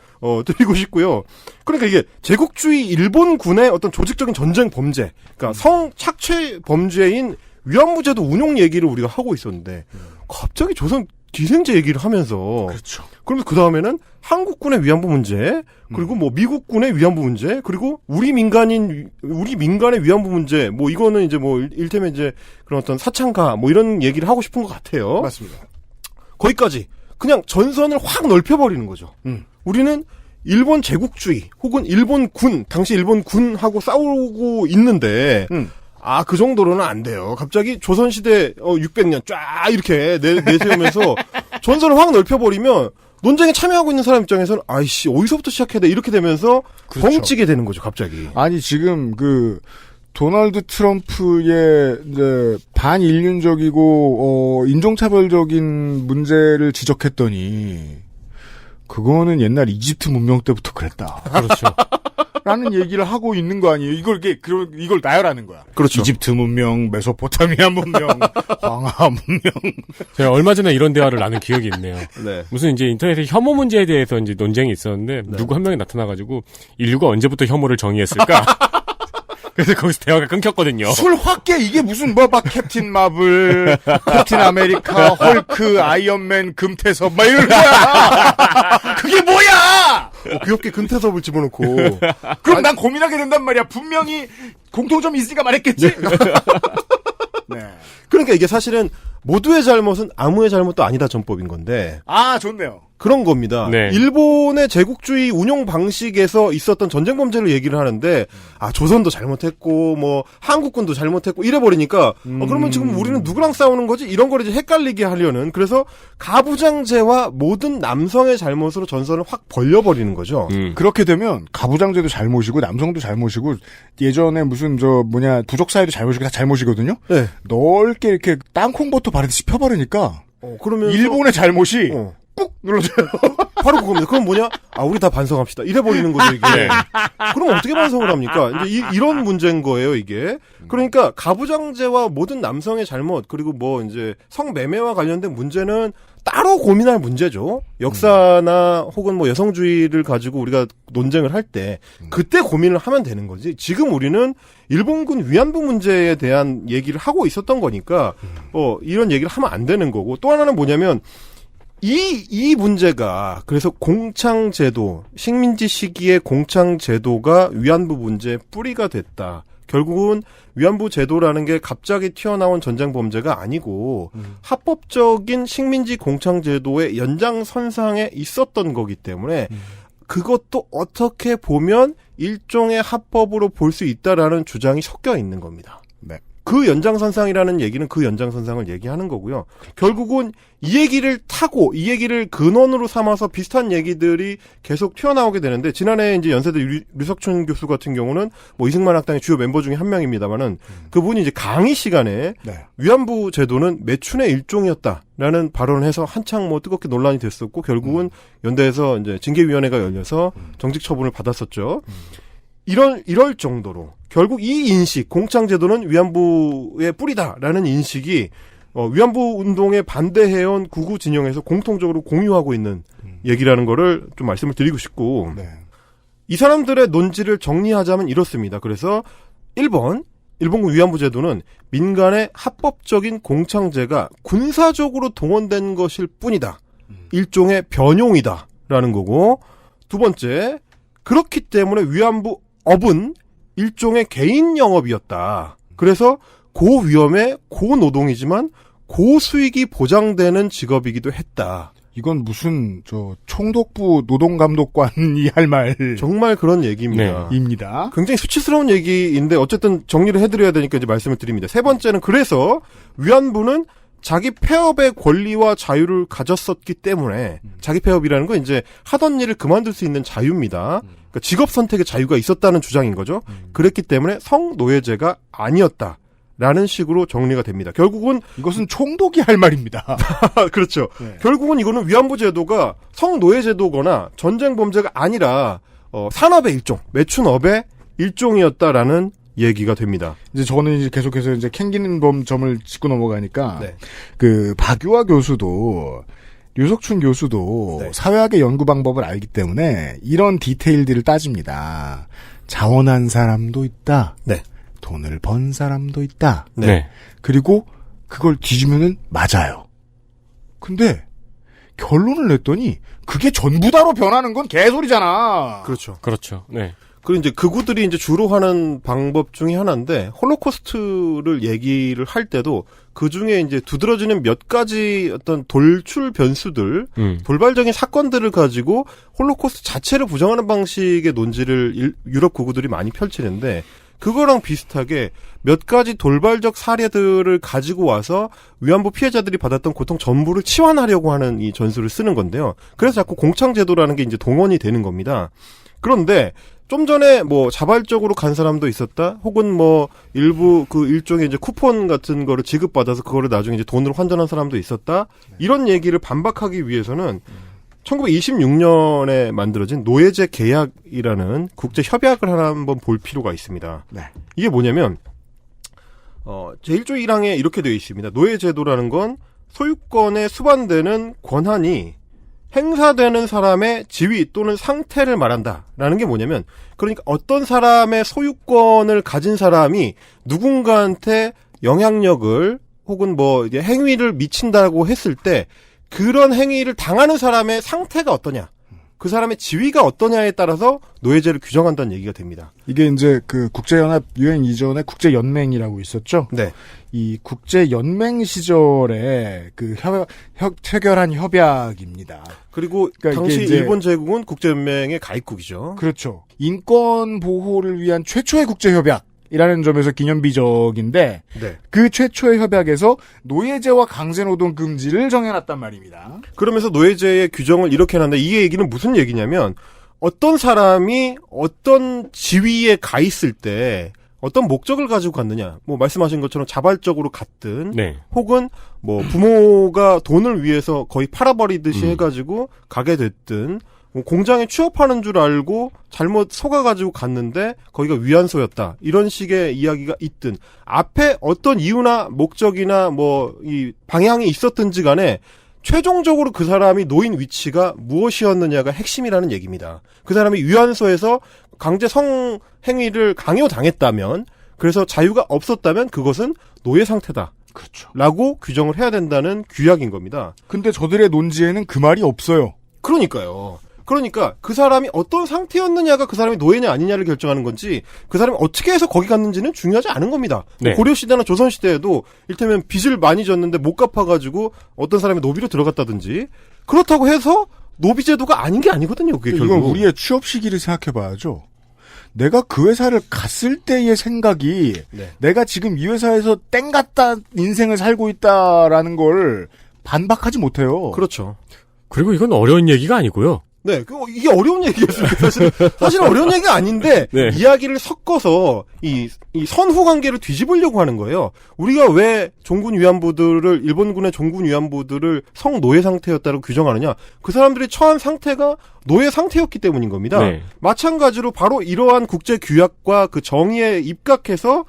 [SPEAKER 4] 드리고 싶고요. 그러니까 이게 제국주의 일본군의 어떤 조직적인 전쟁 범죄, 그러니까 성착취 범죄인 위안부제도 운용 얘기를 우리가 하고 있었는데 갑자기 조선 기생제 얘기를 하면서,
[SPEAKER 2] 그렇죠.
[SPEAKER 4] 그러면서 그 다음에는 한국군의 위안부 문제, 그리고 뭐 미국군의 위안부 문제, 그리고 우리 민간의 위안부 문제, 뭐 이거는 이제 뭐 일테면 이제 그런 어떤 사창가 뭐 이런 얘기를 하고 싶은 것 같아요.
[SPEAKER 2] 맞습니다.
[SPEAKER 4] 거기까지 그냥 전선을 확 넓혀버리는 거죠. 우리는 일본 제국주의 혹은 당시 일본 군하고 싸우고 있는데, 그 정도로는 안 돼요. 갑자기 조선시대 600년 쫙 이렇게 내세우면서 전선을 확 넓혀버리면 논쟁에 참여하고 있는 사람 입장에서는 아이씨 어디서부터 시작해야 돼 이렇게 되면서
[SPEAKER 2] 그렇죠.
[SPEAKER 4] 벙찌게 되는 거죠 갑자기.
[SPEAKER 2] 아니 지금 도널드 트럼프의 이제 반인륜적이고 인종차별적인 문제를 지적했더니 그거는 옛날 이집트 문명 때부터 그랬다.
[SPEAKER 3] 그렇죠.
[SPEAKER 2] 라는 얘기를 하고 있는 거 아니에요? 이걸 나열하는 거야.
[SPEAKER 4] 그렇죠.
[SPEAKER 2] 이집트 문명, 메소포타미아 문명, 황하 문명.
[SPEAKER 3] 제가 얼마 전에 이런 대화를 나눈 기억이 있네요.
[SPEAKER 4] 네.
[SPEAKER 3] 무슨 이제 인터넷에 혐오 문제에 대해서 이제 논쟁이 있었는데 누구 한 명이 나타나가지고 인류가 언제부터 혐오를 정의했을까? 그래서 거기서 대화가 끊겼거든요.
[SPEAKER 2] 술 확게 이게 무슨 막 캡틴 마블, 캡틴 아메리카, 헐크, 아이언맨, 금태섭 막 이런 거야. 그게 뭐야?
[SPEAKER 4] 귀엽게 금태섭을 집어넣고.
[SPEAKER 2] 그럼 난 고민하게 된단 말이야. 분명히 공통점이 있으니까 말했겠지. 네.
[SPEAKER 4] 그러니까 이게 사실은 모두의 잘못은 아무의 잘못도 아니다 전법인 건데.
[SPEAKER 2] 아 좋네요.
[SPEAKER 4] 그런 겁니다.
[SPEAKER 3] 네.
[SPEAKER 4] 일본의 제국주의 운용 방식에서 있었던 전쟁 범죄를 얘기를 하는데 조선도 잘못했고 뭐 한국군도 잘못했고 이래 버리니까 그러면 지금 우리는 누구랑 싸우는 거지? 이런 걸 이제 헷갈리게 하려는 그래서 가부장제와 모든 남성의 잘못으로 전선을 확 벌려버리는 거죠.
[SPEAKER 2] 그렇게 되면 가부장제도 잘못이고 남성도 잘못이고 예전에 무슨 부족 사회도 잘못이고 다 잘못이거든요.
[SPEAKER 4] 네.
[SPEAKER 2] 넓게 이렇게 땅콩버터 바르듯이 펴바르니까
[SPEAKER 4] 그러면
[SPEAKER 2] 일본의 잘못이 꾹 눌러줘요.
[SPEAKER 4] 바로 그겁니다. 그럼 뭐냐? 우리 다 반성합시다. 이래 버리는 거죠, 이게.
[SPEAKER 3] 네.
[SPEAKER 4] 그럼 어떻게 반성을 합니까? 이제 이런 문제인 거예요, 이게. 그러니까 가부장제와 모든 남성의 잘못, 그리고 뭐 이제 성매매와 관련된 문제는 따로 고민할 문제죠. 역사나 혹은 뭐 여성주의를 가지고 우리가 논쟁을 할 때 그때 고민을 하면 되는 거지. 지금 우리는 일본군 위안부 문제에 대한 얘기를 하고 있었던 거니까 이런 얘기를 하면 안 되는 거고 또 하나는 뭐냐면 이 문제가 그래서 공창제도 식민지 시기의 공창제도가 위안부 문제의 뿌리가 됐다. 결국은 위안부 제도라는 게 갑자기 튀어나온 전쟁 범죄가 아니고 합법적인 식민지 공창제도의 연장선상에 있었던 거기 때문에 그것도 어떻게 보면 일종의 합법으로 볼 수 있다라는 주장이 섞여 있는 겁니다.
[SPEAKER 2] 네.
[SPEAKER 4] 그 연장선상이라는 얘기는 그 연장선상을 얘기하는 거고요. 결국은 이 얘기를 타고 이 얘기를 근원으로 삼아서 비슷한 얘기들이 계속 튀어나오게 되는데 지난해 이제 연세대 류석춘 교수 같은 경우는 뭐 이승만 학당의 주요 멤버 중에 한 명입니다만은 그분이 이제 강의 시간에 위안부 제도는 매춘의 일종이었다라는 발언을 해서 한창 뭐 뜨겁게 논란이 됐었고 결국은 연대에서 이제 징계위원회가 열려서 정직 처분을 받았었죠. 이럴 정도로 결국 이 인식, 공창제도는 위안부의 뿌리다라는 인식이 위안부 운동에 반대해온 구구 진영에서 공통적으로 공유하고 있는 얘기라는 거를 좀 말씀을 드리고 싶고 이 사람들의 논지를 정리하자면 이렇습니다. 그래서 1번, 일본군 위안부 제도는 민간의 합법적인 공창제가 군사적으로 동원된 것일 뿐이다. 일종의 변용이다라는 거고 두 번째, 그렇기 때문에 위안부 업은 일종의 개인 영업이었다. 그래서 고위험의 고노동이지만 고수익이 보장되는 직업이기도 했다.
[SPEAKER 2] 이건 무슨 총독부 노동감독관이 할 말
[SPEAKER 4] 정말 그런 얘기입니다.
[SPEAKER 2] 입니다.
[SPEAKER 4] 굉장히 수치스러운 얘기인데 어쨌든 정리를 해드려야 되니까 이제 말씀을 드립니다. 세 번째는 그래서 위안부는 자기 폐업의 권리와 자유를 가졌었기 때문에 자기 폐업이라는 건 이제 하던 일을 그만둘 수 있는 자유입니다. 그러니까 직업 선택의 자유가 있었다는 주장인 거죠. 그랬기 때문에 성노예제가 아니었다라는 식으로 정리가 됩니다. 결국은
[SPEAKER 2] 이것은 총독이 할 말입니다.
[SPEAKER 4] 그렇죠. 결국은 이거는 위안부 제도가 성노예제도거나 전쟁 범죄가 아니라 산업의 일종, 매춘업의 일종이었다라는 얘기가 됩니다.
[SPEAKER 2] 이제 저는 이제 계속해서 이제 캥기는 점을 짚고 넘어가니까 그 박유화 교수도 류석춘 교수도 사회학의 연구 방법을 알기 때문에 이런 디테일들을 따집니다. 자원한 사람도 있다. 돈을 번 사람도 있다. 그리고 그걸 뒤지면은 맞아요. 근데 결론을 냈더니 그게 전부다로 변하는 건 개소리잖아.
[SPEAKER 4] 그렇죠.
[SPEAKER 3] 그렇죠. 네.
[SPEAKER 4] 그리고 이제 그구들이 이제 주로 하는 방법 중에 하나인데 홀로코스트를 얘기를 할 때도 그 중에 이제 두드러지는 몇 가지 어떤 돌출 변수들, 돌발적인 사건들을 가지고 홀로코스트 자체를 부정하는 방식의 논지를 유럽 구구들이 많이 펼치는데 그거랑 비슷하게 몇 가지 돌발적 사례들을 가지고 와서 위안부 피해자들이 받았던 고통 전부를 치환하려고 하는 이 전술을 쓰는 건데요. 그래서 자꾸 공창제도라는 게 이제 동원이 되는 겁니다. 그런데 좀 전에 뭐 자발적으로 간 사람도 있었다. 혹은 뭐 일부 그 일종의 이제 쿠폰 같은 거를 지급받아서 그거를 나중에 이제 돈으로 환전한 사람도 있었다. 이런 얘기를 반박하기 위해서는 1926년에 만들어진 노예제 계약이라는 국제 협약을 하나 한번 볼 필요가 있습니다.
[SPEAKER 2] 네.
[SPEAKER 4] 이게 뭐냐면 제1조 1항에 이렇게 되어 있습니다. 노예제도라는 건 소유권에 수반되는 권한이 행사되는 사람의 지위 또는 상태를 말한다라는 게 뭐냐면, 그러니까 어떤 사람의 소유권을 가진 사람이 누군가한테 영향력을 혹은 뭐 이제 행위를 미친다고 했을 때 그런 행위를 당하는 사람의 상태가 어떠냐, 그 사람의 지위가 어떠냐에 따라서 노예제를 규정한다는 얘기가 됩니다.
[SPEAKER 2] 이게 이제 그 국제연합 유엔 이전에 국제연맹이라고 있었죠.
[SPEAKER 4] 네.
[SPEAKER 2] 이 국제연맹 시절에 그 체결한 협약입니다.
[SPEAKER 4] 그리고
[SPEAKER 2] 그러니까
[SPEAKER 4] 당시
[SPEAKER 2] 이게 이제
[SPEAKER 4] 일본 제국은 국제연맹의 가입국이죠.
[SPEAKER 2] 그렇죠. 인권 보호를 위한 최초의 국제협약. 이라는 점에서 기념비적인데
[SPEAKER 4] 네.
[SPEAKER 2] 그 최초의 협약에서 노예제와 강제노동 금지를 정해놨단 말입니다.
[SPEAKER 4] 그러면서 노예제의 규정을 이렇게 해놨는데 이 얘기는 무슨 얘기냐면 어떤 사람이 어떤 지위에 가 있을 때 어떤 목적을 가지고 갔느냐, 뭐 말씀하신 것처럼 자발적으로 갔든
[SPEAKER 3] 네.
[SPEAKER 4] 혹은 뭐 부모가 돈을 위해서 거의 팔아버리듯이 해가지고 가게 됐든 뭐 공장에 취업하는 줄 알고 잘못 속아가지고 갔는데 거기가 위안소였다. 이런 식의 이야기가 있든 앞에 어떤 이유나 목적이나 뭐 이 방향이 있었든지 간에 최종적으로 그 사람이 놓인 위치가 무엇이었느냐가 핵심이라는 얘기입니다. 그 사람이 위안소에서 강제 성행위를 강요당했다면, 그래서 자유가 없었다면 그것은 노예 상태다.
[SPEAKER 2] 그렇죠.
[SPEAKER 4] 라고 규정을 해야 된다는 규약인 겁니다.
[SPEAKER 2] 근데 저들의 논지에는 그 말이 없어요.
[SPEAKER 4] 그러니까요. 그러니까 그 사람이 어떤 상태였느냐가 그 사람이 노예냐 아니냐를 결정하는 건지, 그 사람이 어떻게 해서 거기 갔는지는 중요하지 않은 겁니다.
[SPEAKER 3] 네.
[SPEAKER 4] 고려시대나 조선시대에도 일테면 빚을 많이 졌는데 못 갚아가지고 어떤 사람이 노비로 들어갔다든지, 그렇다고 해서 노비제도가 아닌 게 아니거든요. 그게 결국.
[SPEAKER 2] 이건 우리의 취업 시기를 생각해봐야죠. 내가 그 회사를 갔을 때의 생각이
[SPEAKER 4] 네.
[SPEAKER 2] 내가 지금 이 회사에서 땡 같다 인생을 살고 있다라는 걸 반박하지 못해요.
[SPEAKER 4] 그렇죠.
[SPEAKER 3] 그리고 이건 어려운 얘기가 아니고요.
[SPEAKER 4] 네, 이게 어려운 얘기였습니다. 사실 어려운 얘기가 아닌데,
[SPEAKER 3] 네.
[SPEAKER 4] 이야기를 섞어서, 이 선후 관계를 뒤집으려고 하는 거예요. 우리가 왜 종군 위안부들을, 일본군의 종군 위안부들을 성노예 상태였다고 규정하느냐? 그 사람들이 처한 상태가 노예 상태였기 때문인 겁니다.
[SPEAKER 3] 네.
[SPEAKER 4] 마찬가지로 바로 이러한 국제 규약과 그 정의에 입각해서,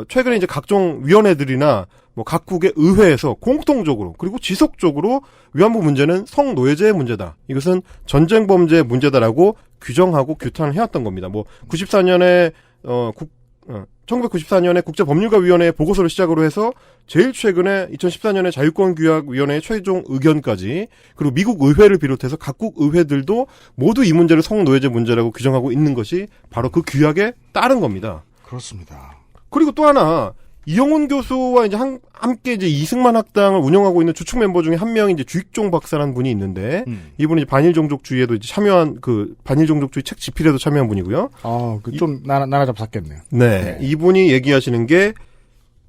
[SPEAKER 4] 최근에 이제 각종 위원회들이나, 뭐 각국의 의회에서 공통적으로 그리고 지속적으로 위안부 문제는 성노예제의 문제다. 이것은 전쟁 범죄의 문제다라고 규정하고 규탄을 해왔던 겁니다. 뭐 94년에 1994년에 국제법률가위원회의 보고서를 시작으로 해서 제일 최근에 2014년에 자유권규약위원회의 최종 의견까지, 그리고 미국 의회를 비롯해서 각국 의회들도 모두 이 문제를 성노예제 문제라고 규정하고 있는 것이 바로 그 규약에 따른 겁니다.
[SPEAKER 2] 그렇습니다.
[SPEAKER 4] 그리고 또 하나, 이영훈 교수와 이제 함께 이제 이승만 학당을 운영하고 있는 주축 멤버 중에 한 명이 이제 주익종 박사라는 분이 있는데, 이분이 이제 반일종족주의에도 이제 참여한, 그 반일종족주의 책 집필에도 참여한 분이고요.
[SPEAKER 2] 좀 나라 잡샀겠네요.
[SPEAKER 4] 네, 이분이 얘기하시는 게,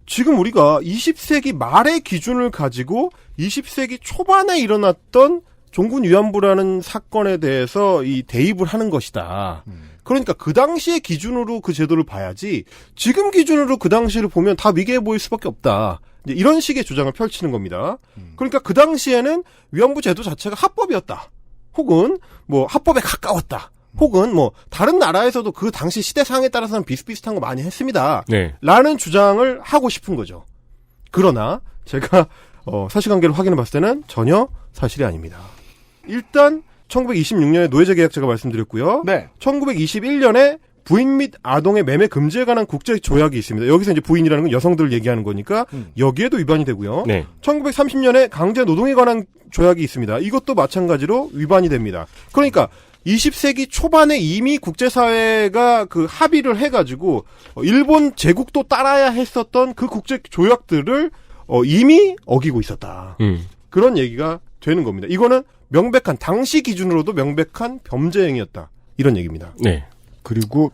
[SPEAKER 4] 지금 우리가 20세기 말의 기준을 가지고 20세기 초반에 일어났던 종군 위안부라는 사건에 대해서 이 대입을 하는 것이다. 그러니까 그 당시의 기준으로 그 제도를 봐야지, 지금 기준으로 그 당시를 보면 다 미개해 보일 수밖에 없다. 이제 이런 식의 주장을 펼치는 겁니다. 그러니까 그 당시에는 위안부 제도 자체가 합법이었다. 혹은 뭐 합법에 가까웠다. 혹은 뭐 다른 나라에서도 그 당시 시대상에 따라서는 비슷비슷한 거 많이 했습니다.
[SPEAKER 3] 네.
[SPEAKER 4] 라는 주장을 하고 싶은 거죠. 그러나 제가 사실관계를 확인해 봤을 때는 전혀 사실이 아닙니다. 일단 1926년에 노예제 계약 제가 말씀드렸고요.
[SPEAKER 2] 네.
[SPEAKER 4] 1921년에 부인 및 아동의 매매 금지에 관한 국제 조약이 있습니다. 여기서 이제 부인이라는 건 여성들을 얘기하는 거니까 여기에도 위반이 되고요.
[SPEAKER 3] 네.
[SPEAKER 4] 1930년에 강제 노동에 관한 조약이 있습니다. 이것도 마찬가지로 위반이 됩니다. 그러니까 20세기 초반에 이미 국제사회가 그 합의를 해가지고 일본 제국도 따라야 했었던 그 국제 조약들을 이미 어기고 있었다. 그런 얘기가 되는 겁니다. 이거는 명백한, 당시 기준으로도 명백한 범죄 행위였다. 이런 얘기입니다.
[SPEAKER 3] 네.
[SPEAKER 2] 그리고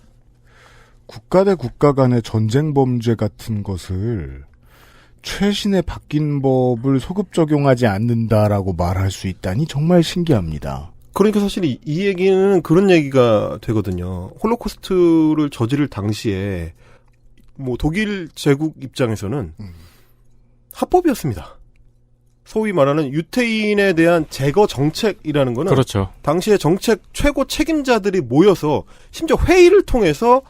[SPEAKER 2] 국가 대 국가 간의 전쟁 범죄 같은 것을 최신의 바뀐 법을 소급 적용하지 않는다라고 말할 수 있다니 정말 신기합니다.
[SPEAKER 4] 그러니까 사실 이 얘기는 그런 얘기가 되거든요. 홀로코스트를 저지를 당시에 뭐 독일 제국 입장에서는 합법이었습니다. 소위 말하는 유태인에 대한 제거 정책이라는 거는
[SPEAKER 3] 그렇죠.
[SPEAKER 4] 당시에 정책 최고 책임자들이 모여서 심지어 회의를 통해서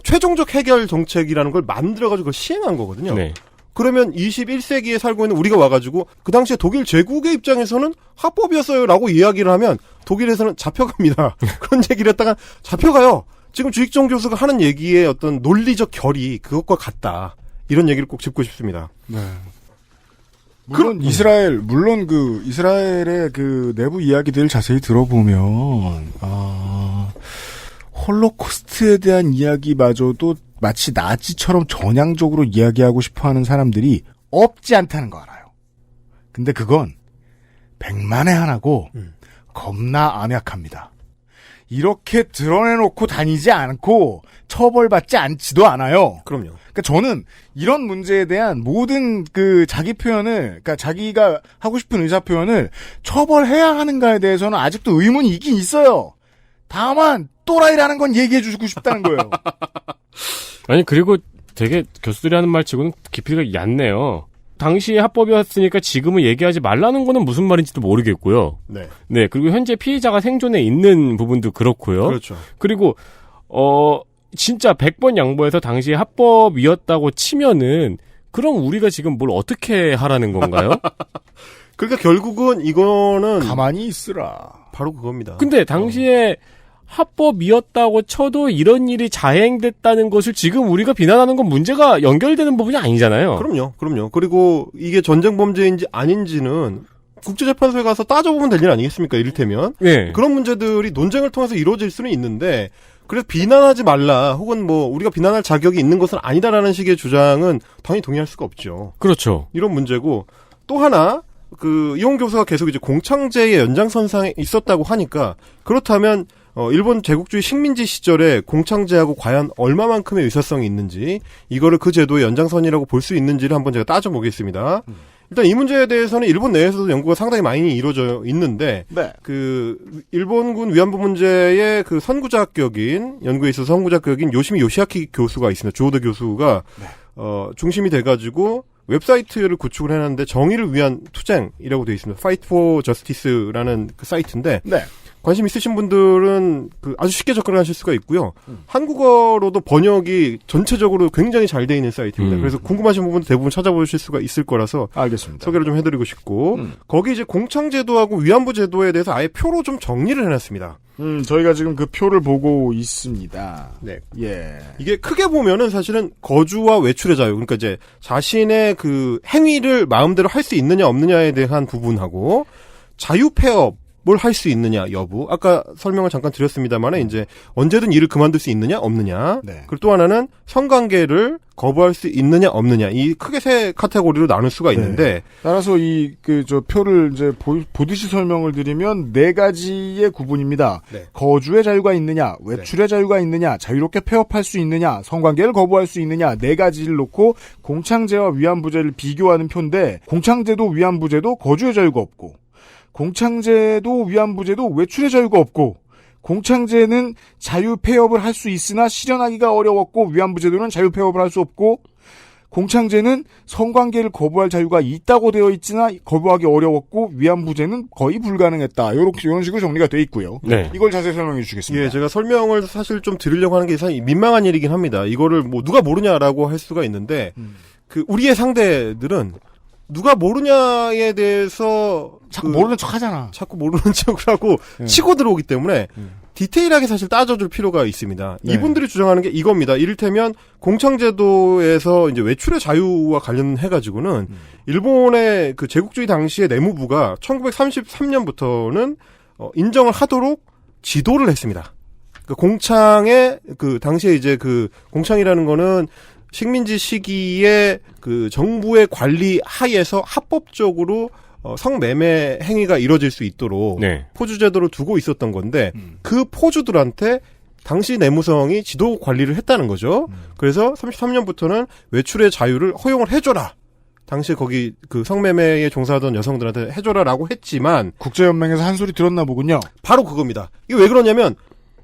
[SPEAKER 4] 최종적 해결 정책이라는 걸 만들어가지고 그걸 시행한 거거든요.
[SPEAKER 3] 네.
[SPEAKER 4] 그러면 21세기에 살고 있는 우리가 와가지고 그 당시에 독일 제국의 입장에서는 합법이었어요라고 이야기를 하면 독일에서는 잡혀갑니다. 그런 얘기를 했다가 잡혀가요. 지금 주익종 교수가 하는 얘기의 어떤 논리적 결이 그것과 같다. 이런 얘기를 꼭 짚고 싶습니다.
[SPEAKER 2] 네. 물론 이스라엘의 그 내부 이야기들을 자세히 들어보면 홀로코스트에 대한 이야기마저도 마치 나치처럼 전향적으로 이야기하고 싶어하는 사람들이 없지 않다는 거 알아요. 근데 그건 100만에 하나고 겁나 암약합니다. 이렇게 드러내놓고 다니지 않고 처벌받지 않지도 않아요.
[SPEAKER 4] 그럼요.
[SPEAKER 2] 그러니까 저는 이런 문제에 대한 모든 그 자기 표현을, 그러니까 자기가 하고 싶은 의사 표현을 처벌해야 하는가에 대해서는 아직도 의문이 있긴 있어요. 다만 또라이라는 건 얘기해주고 싶다는 거예요.
[SPEAKER 3] 아니 그리고 되게 교수들이 하는 말 치고는 깊이가 얕네요. 당시에 합법이었으니까 지금은 얘기하지 말라는 거는 무슨 말인지도 모르겠고요.
[SPEAKER 4] 네.
[SPEAKER 3] 네, 그리고 현재 피의자가 생존해 있는 부분도 그렇고요.
[SPEAKER 4] 그렇죠.
[SPEAKER 3] 그리고 진짜 100번 양보해서 당시에 합법이었다고 치면은 그럼 우리가 지금 뭘 어떻게 하라는 건가요?
[SPEAKER 4] 그러니까 결국은 이거는
[SPEAKER 2] 가만히 있으라.
[SPEAKER 4] 바로 그겁니다.
[SPEAKER 3] 근데 당시에 합법이었다고 쳐도 이런 일이 자행됐다는 것을 지금 우리가 비난하는 건 문제가 연결되는 부분이 아니잖아요.
[SPEAKER 4] 그럼요. 그리고 이게 전쟁 범죄인지 아닌지는 국제재판소에 가서 따져보면 될 일 아니겠습니까? 이를테면.
[SPEAKER 3] 네.
[SPEAKER 4] 그런 문제들이 논쟁을 통해서 이루어질 수는 있는데 그래서 비난하지 말라 혹은 뭐 우리가 비난할 자격이 있는 것은 아니다라는 식의 주장은 당연히 동의할 수가 없죠.
[SPEAKER 3] 그렇죠.
[SPEAKER 4] 이런 문제고 또 하나 이용 교수가 계속 이제 공창제의 연장선상에 있었다고 하니까 그렇다면 일본 제국주의 식민지 시절에 공창제하고 과연 얼마만큼의 유사성이 있는지 이거를 그 제도의 연장선이라고 볼 수 있는지를 한번 제가 따져보겠습니다. 일단 이 문제에 대해서는 일본 내에서도 연구가 상당히 많이 이루어져 있는데
[SPEAKER 2] 네.
[SPEAKER 4] 일본군 위안부 문제의 그 선구자격인 연구에 있어서 선구자격인 요시미 요시아키 교수가 있습니다. 주오다 교수가
[SPEAKER 2] 네.
[SPEAKER 4] 중심이 돼가지고 웹사이트를 구축을 해놨는데 정의를 위한 투쟁이라고 되어 있습니다. Fight for Justice라는 그 사이트인데
[SPEAKER 2] 네.
[SPEAKER 4] 관심 있으신 분들은 아주 쉽게 접근하실 수가 있고요. 한국어로도 번역이 전체적으로 굉장히 잘 돼 있는 사이트입니다. 그래서 궁금하신 부분 대부분 찾아보실 수가 있을 거라서
[SPEAKER 2] 알겠습니다.
[SPEAKER 4] 소개를 좀 해드리고 싶고 거기 이제 공창제도하고 위안부 제도에 대해서 아예 표로 좀 정리를 해놨습니다.
[SPEAKER 2] 저희가 지금 그 표를 보고 있습니다.
[SPEAKER 4] 네.
[SPEAKER 2] 예.
[SPEAKER 4] 이게 크게 보면은 사실은 거주와 외출의 자유, 그러니까 이제 자신의 그 행위를 마음대로 할 수 있느냐 없느냐에 대한 부분하고 자유 폐업 뭘 할 수 있느냐 여부 아까 설명을 잠깐 드렸습니다만 이제 언제든 일을 그만둘 수 있느냐 없느냐
[SPEAKER 2] 네.
[SPEAKER 4] 그리고 또 하나는 성관계를 거부할 수 있느냐 없느냐 이 크게 세 카테고리로 나눌 수가 있는데
[SPEAKER 2] 네. 따라서 저 표를 이제 보듯이 설명을 드리면 네 가지의 구분입니다.
[SPEAKER 4] 네.
[SPEAKER 2] 거주의 자유가 있느냐, 외출의 자유가 있느냐, 자유롭게 폐업할 수 있느냐, 성관계를 거부할 수 있느냐 네 가지를 놓고 공창제와 위안부제를 비교하는 표인데 공창제도 위안부제도 거주의 자유가 없고 공창제도 위안부제도 외출의 자유가 없고 공창제는 자유 폐업을 할 수 있으나 실현하기가 어려웠고 위안부제도는 자유 폐업을 할 수 없고 공창제는 성관계를 거부할 자유가 있다고 되어 있지나 거부하기 어려웠고 위안부제는 거의 불가능했다. 이런 식으로 정리가 돼 있고요.
[SPEAKER 3] 네.
[SPEAKER 2] 이걸 자세히 설명해 주시겠습니다.
[SPEAKER 4] 예, 제가 설명을 사실 좀 드리려고 하는 게 사실 민망한 일이긴 합니다. 이거를 뭐 누가 모르냐라고 할 수가 있는데 우리의 상대들은 누가 모르냐에 대해서
[SPEAKER 2] 자꾸 모르는 척 하잖아.
[SPEAKER 4] 자꾸 모르는 척을 하고 치고 들어오기 때문에 디테일하게 사실 따져줄 필요가 있습니다.
[SPEAKER 2] 네.
[SPEAKER 4] 이분들이 주장하는 게 이겁니다. 이를테면 공창제도에서 이제 외출의 자유와 관련해가지고는 일본의 그 제국주의 당시의 내무부가 1933년부터는 인정을 하도록 지도를 했습니다. 그 공창의 그 당시에 이제 그 공창이라는 거는 식민지 시기에 그 정부의 관리 하에서 합법적으로 성매매 행위가 이루어질 수 있도록
[SPEAKER 3] 네.
[SPEAKER 4] 포주제도를 두고 있었던 건데 그 포주들한테 당시 내무성이 지도 관리를 했다는 거죠. 그래서 33년부터는 외출의 자유를 허용을 해줘라. 당시에 거기 그 성매매에 종사하던 여성들한테 해줘라라고 했지만
[SPEAKER 2] 국제연맹에서 한 소리 들었나 보군요.
[SPEAKER 4] 바로 그겁니다. 이게 왜 그러냐면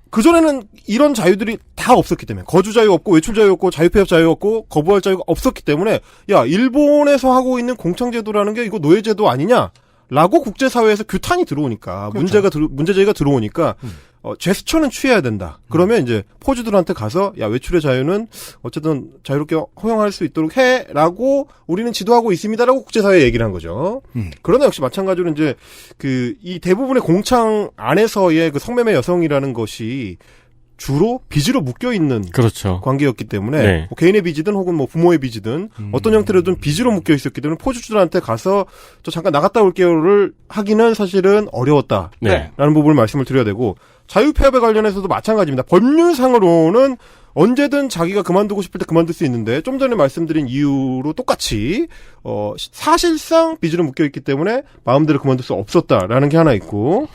[SPEAKER 4] 그전에는 이런 자유들이 다 없었기 때문에 거주 자유 없고 외출 자유 없고 자유 폐업 자유 없고 거부할 자유가 없었기 때문에 야 일본에서 하고 있는 공창제도라는 게 이거 노예제도 아니냐라고 국제사회에서 규탄이 들어오니까
[SPEAKER 2] 그렇죠.
[SPEAKER 4] 문제제기가 들어오니까 제스처는 취해야 된다. 그러면 이제 포주들한테 가서 야 외출의 자유는 어쨌든 자유롭게 허용할 수 있도록 해라고 우리는 지도하고 있습니다라고 국제사회에 얘기를 한 거죠. 그러나 역시 마찬가지로 이제 이 대부분의 공창 안에서의 그 성매매 여성이라는 것이 주로 빚으로 묶여 있는
[SPEAKER 3] 그렇죠.
[SPEAKER 4] 관계였기 때문에
[SPEAKER 3] 네.
[SPEAKER 4] 뭐 개인의 빚이든 혹은 뭐 부모의 빚이든 어떤 형태로든 빚으로 묶여 있었기 때문에 포주들한테 가서 저 잠깐 나갔다 올게요를 하기는 사실은 어려웠다라는
[SPEAKER 3] 네.
[SPEAKER 4] 부분을 말씀을 드려야 되고 자유폐업에 관련해서도 마찬가지입니다. 법률상으로는 언제든 자기가 그만두고 싶을 때 그만둘 수 있는데 좀 전에 말씀드린 이유로 똑같이 사실상 빚으로 묶여 있기 때문에 마음대로 그만둘 수 없었다라는 게 하나 있고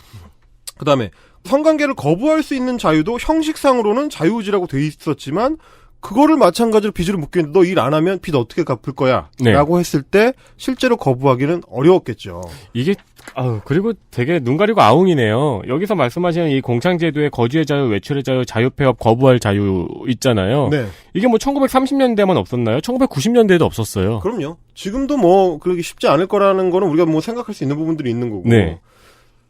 [SPEAKER 4] 그다음에 성관계를 거부할 수 있는 자유도 형식상으로는 자유의지라고 돼 있었지만 그거를 마찬가지로 빚으로 묶여있는데 너 일 안 하면 빚 어떻게 갚을 거야?
[SPEAKER 3] 네.
[SPEAKER 4] 라고 했을 때 실제로 거부하기는 어려웠겠죠.
[SPEAKER 3] 이게 그리고 되게 눈 가리고 아웅이네요. 여기서 말씀하시는 이 공창제도의 거주의 자유, 외출의 자유, 자유폐업 거부할 자유 있잖아요.
[SPEAKER 4] 네.
[SPEAKER 3] 이게 뭐 1930년대만 없었나요? 1990년대에도 없었어요.
[SPEAKER 4] 그럼요. 지금도 뭐 그러기 쉽지 않을 거라는 거는 우리가 뭐 생각할 수 있는 부분들이 있는 거고.
[SPEAKER 3] 네.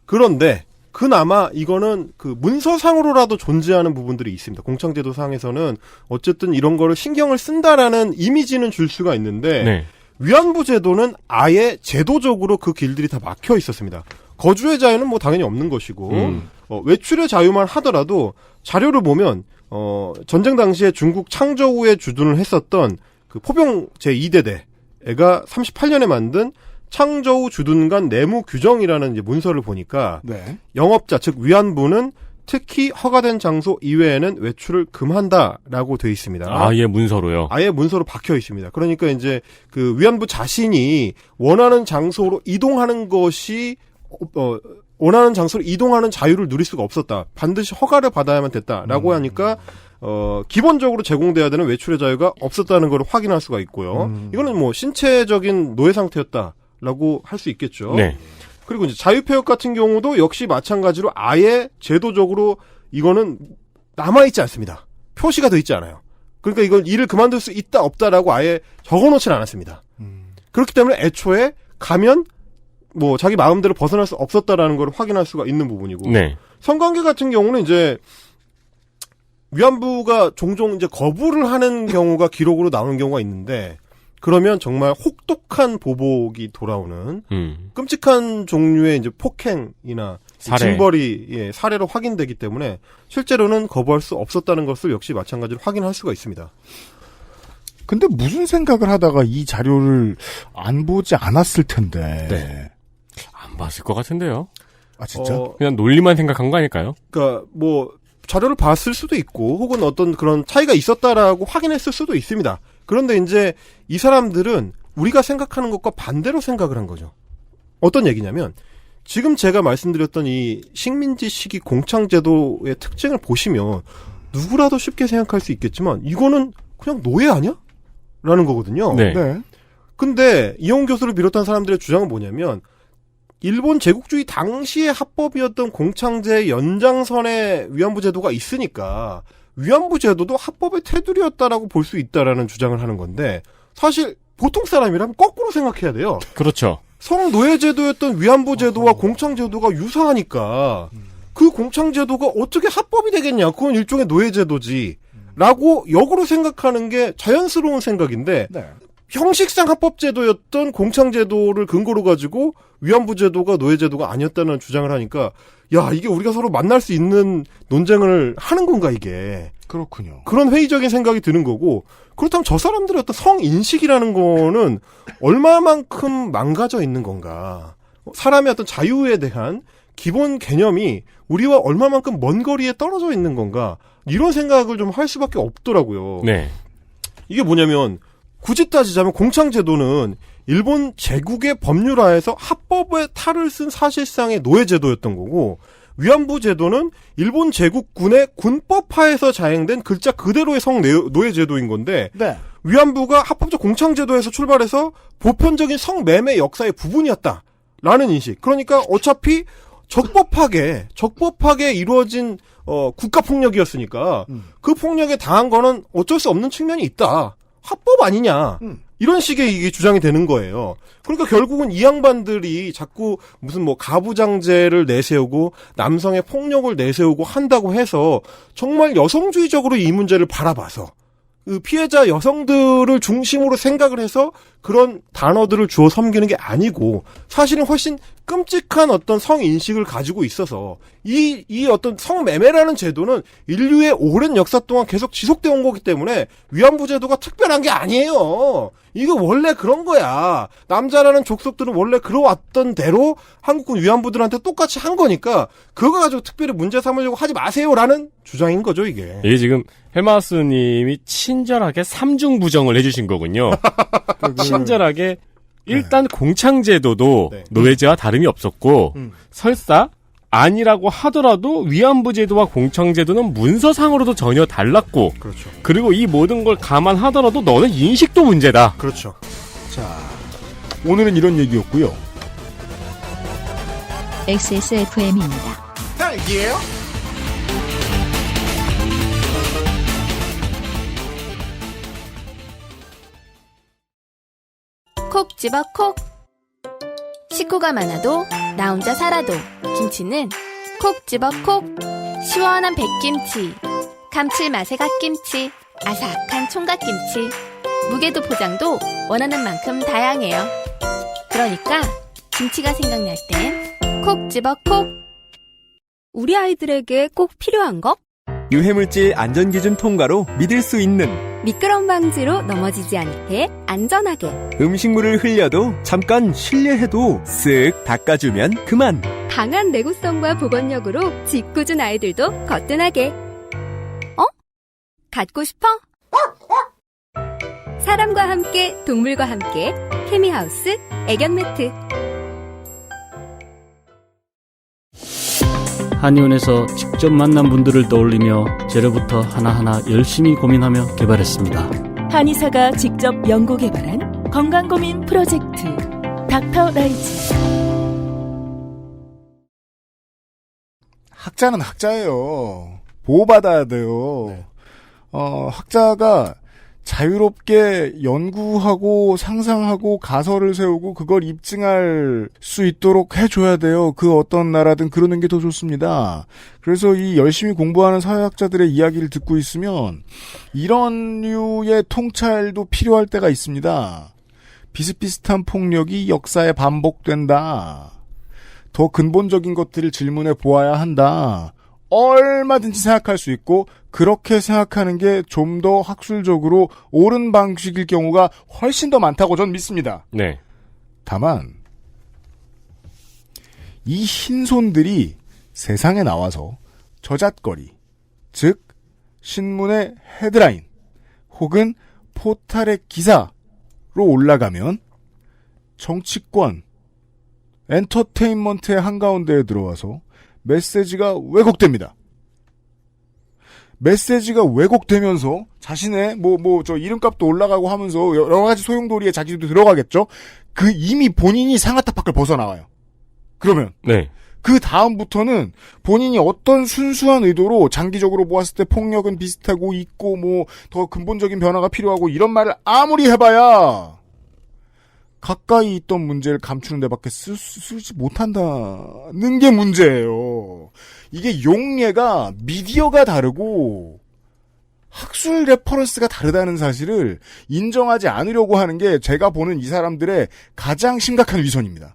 [SPEAKER 4] 그런데 그나마 이거는 그 문서상으로라도 존재하는 부분들이 있습니다. 공창제도상에서는 어쨌든 이런 거를 신경을 쓴다라는 이미지는 줄 수가 있는데
[SPEAKER 3] 네.
[SPEAKER 4] 위안부 제도는 아예 제도적으로 그 길들이 다 막혀 있었습니다. 거주의 자유는 뭐 당연히 없는 것이고 외출의 자유만 하더라도 자료를 보면 전쟁 당시에 중국 창저우에 주둔을 했었던 그 포병 제2대대가 38년에 만든 창저우 주둔간 내무 규정이라는 이제 문서를 보니까
[SPEAKER 2] 네.
[SPEAKER 4] 영업자 즉 위안부는 특히 허가된 장소 이외에는 외출을 금한다라고 돼 있습니다.
[SPEAKER 3] 아예 문서로요.
[SPEAKER 4] 아예 문서로 박혀 있습니다. 그러니까 이제 그 위안부 자신이 원하는 장소로 이동하는 것이 원하는 장소로 이동하는 자유를 누릴 수가 없었다. 반드시 허가를 받아야만 됐다라고 하니까 기본적으로 제공돼야 되는 외출의 자유가 없었다는 걸 확인할 수가 있고요. 이거는 뭐 신체적인 노예 상태였다라고 할 수 있겠죠.
[SPEAKER 3] 네.
[SPEAKER 4] 그리고 이제 자유폐업 같은 경우도 역시 마찬가지로 아예 제도적으로 이거는 남아있지 않습니다. 표시가 돼 있지 않아요. 그러니까 이걸 일을 그만둘 수 있다 없다라고 아예 적어놓지는 않았습니다. 그렇기 때문에 애초에 가면 뭐 자기 마음대로 벗어날 수 없었다라는 걸 확인할 수가 있는 부분이고
[SPEAKER 3] 네.
[SPEAKER 4] 성관계 같은 경우는 이제 위안부가 종종 이제 거부를 하는 경우가 기록으로 나오는 경우가 있는데 그러면 정말 혹독한 보복이 돌아오는 끔찍한 종류의 이제 폭행이나
[SPEAKER 3] 살해.
[SPEAKER 4] 징벌이 사례로 확인되기 때문에 실제로는 거부할 수 없었다는 것을 역시 마찬가지로 확인할 수가 있습니다.
[SPEAKER 2] 근데 무슨 생각을 하다가 이 자료를 안 보지 않았을 텐데.
[SPEAKER 4] 네.
[SPEAKER 3] 안 봤을 것 같은데요.
[SPEAKER 2] 아 진짜?
[SPEAKER 3] 그냥 논리만 생각한 거 아닐까요?
[SPEAKER 4] 그러니까 뭐 자료를 봤을 수도 있고 혹은 어떤 그런 차이가 있었다라고 확인했을 수도 있습니다. 그런데 이제 이 사람들은 우리가 생각하는 것과 반대로 생각을 한 거죠. 어떤 얘기냐면 지금 제가 말씀드렸던 이 식민지 시기 공창제도의 특징을 보시면 누구라도 쉽게 생각할 수 있겠지만 이거는 그냥 노예 아니야? 라는 거거든요.
[SPEAKER 3] 네.
[SPEAKER 2] 네.
[SPEAKER 4] 근데 이용 교수를 비롯한 사람들의 주장은 뭐냐면 일본 제국주의 당시의 합법이었던 공창제의 연장선에 위안부 제도가 있으니까 위안부 제도도 합법의 테두리였다라고 볼 수 있다라는 주장을 하는 건데 사실 보통 사람이라면 거꾸로 생각해야 돼요.
[SPEAKER 3] 그렇죠.
[SPEAKER 4] 성노예 제도였던 위안부 제도와 공창 제도가 유사하니까 그 공창 제도가 어떻게 합법이 되겠냐? 그건 일종의 노예 제도지. 라고 역으로 생각하는 게 자연스러운 생각인데
[SPEAKER 2] 네.
[SPEAKER 4] 형식상 합법 제도였던 공창 제도를 근거로 가지고 위안부 제도가 노예 제도가 아니었다는 주장을 하니까 야 이게 우리가 서로 만날 수 있는 논쟁을 하는 건가 이게.
[SPEAKER 2] 그렇군요.
[SPEAKER 4] 그런 회의적인 생각이 드는 거고 그렇다면 저 사람들의 어떤 성인식이라는 거는 얼마만큼 망가져 있는 건가. 사람의 어떤 자유에 대한 기본 개념이 우리와 얼마만큼 먼 거리에 떨어져 있는 건가. 이런 생각을 좀 할 수밖에 없더라고요.
[SPEAKER 3] 네.
[SPEAKER 4] 이게 뭐냐면 굳이 따지자면 공창제도는 일본 제국의 법률하에서 합법의 탈을 쓴 사실상의 노예제도였던 거고 위안부 제도는 일본 제국군의 군법하에서 자행된 글자 그대로의 성노예 제도인 건데
[SPEAKER 2] 네.
[SPEAKER 4] 위안부가 합법적 공창제도에서 출발해서 보편적인 성매매 역사의 부분이었다라는 인식. 그러니까 어차피 적법하게 이루어진 국가폭력이었으니까 그 폭력에 당한 거는 어쩔 수 없는 측면이 있다. 합법 아니냐. 이런 식의 이게 주장이 되는 거예요. 그러니까 결국은 이 양반들이 자꾸 무슨 뭐 가부장제를 내세우고 남성의 폭력을 내세우고 한다고 해서 정말 여성주의적으로 이 문제를 바라봐서 그 피해자 여성들을 중심으로 생각을 해서 그런 단어들을 주어 섬기는 게 아니고 사실은 훨씬 끔찍한 어떤 성인식을 가지고 있어서 이 어떤 성매매라는 제도는 인류의 오랜 역사 동안 계속 지속되어 온 거기 때문에 위안부 제도가 특별한 게 아니에요. 이거 원래 그런 거야. 남자라는 족속들은 원래 그러왔던 대로 한국군 위안부들한테 똑같이 한 거니까 그거 가지고 특별히 문제 삼으려고 하지 마세요라는 주장인 거죠, 이게.
[SPEAKER 3] 이게 지금 헬마우스님이 친절하게 삼중부정을 해주신 거군요. 친절하게 일단 공창제도도 노예제와 다름이 없었고 설사 아니라고 하더라도 위안부 제도와 공창제도는 문서상으로도 전혀 달랐고
[SPEAKER 4] 그렇죠.
[SPEAKER 3] 그리고 이 모든 걸 감안하더라도 너는 인식도 문제다.
[SPEAKER 4] 그렇죠.
[SPEAKER 2] 자, 오늘은 이런 얘기였고요.
[SPEAKER 1] XSFM입니다.
[SPEAKER 4] 딸기예요?
[SPEAKER 7] 콕 집어 콕. 식구가 많아도 나 혼자 살아도 김치는 콕 집어 콕. 시원한 백김치, 감칠맛의 갓김치, 아삭한 총각김치. 무게도 포장도 원하는 만큼 다양해요. 그러니까 김치가 생각날 땐 콕 집어 콕.
[SPEAKER 10] 우리 아이들에게 꼭 필요한 거?
[SPEAKER 11] 유해물질 안전기준 통과로 믿을 수 있는
[SPEAKER 10] 미끄럼 방지로 넘어지지 않게 안전하게
[SPEAKER 11] 음식물을 흘려도 잠깐 실례해도 쓱 닦아주면 그만
[SPEAKER 10] 강한 내구성과 보건력으로 짓궂은 아이들도 거뜬하게 갖고 싶어? 사람과 함께 동물과 함께 케미하우스 애견 매트.
[SPEAKER 12] 한의원에서 직접 만난 분들을 떠올리며 재료부터 하나하나 열심히 고민하며 개발했습니다.
[SPEAKER 13] 한의사가 직접 연구 개발한 건강고민 프로젝트 닥터 라이즈.
[SPEAKER 2] 학자는 학자예요. 보호받아야 돼요. 학자가 자유롭게 연구하고 상상하고 가설을 세우고 그걸 입증할 수 있도록 해줘야 돼요. 그 어떤 나라든 그러는 게 더 좋습니다. 그래서 이 열심히 공부하는 사회학자들의 이야기를 듣고 있으면 이런 류의 통찰도 필요할 때가 있습니다. 비슷비슷한 폭력이 역사에 반복된다. 더 근본적인 것들을 질문해 보아야 한다. 얼마든지 생각할 수 있고 그렇게 생각하는 게 좀 더 학술적으로 옳은 방식일 경우가 훨씬 더 많다고 전 믿습니다.
[SPEAKER 3] 네.
[SPEAKER 2] 다만 이 흰손들이 세상에 나와서 저잣거리, 즉 신문의 헤드라인 혹은 포탈의 기사로 올라가면 정치권, 엔터테인먼트의 한가운데에 들어와서 메시지가 왜곡됩니다. 메시지가 왜곡되면서 자신의 저 이름값도 올라가고 하면서 여러 가지 소용돌이에 자기도 들어가겠죠. 그 이미 본인이 상아탑 밖을 벗어나와요. 그러면 그 다음부터는 본인이 어떤 순수한 의도로 장기적으로 보았을 때 폭력은 비슷하고 있고 더 근본적인 변화가 필요하고 이런 말을 아무리 해봐야 가까이 있던 문제를 감추는 데밖에 쓰지 못한다는 게 문제예요. 이게 용례가 미디어가 다르고 학술 레퍼런스가 다르다는 사실을 인정하지 않으려고 하는 게 제가 보는 이 사람들의 가장 심각한 위선입니다.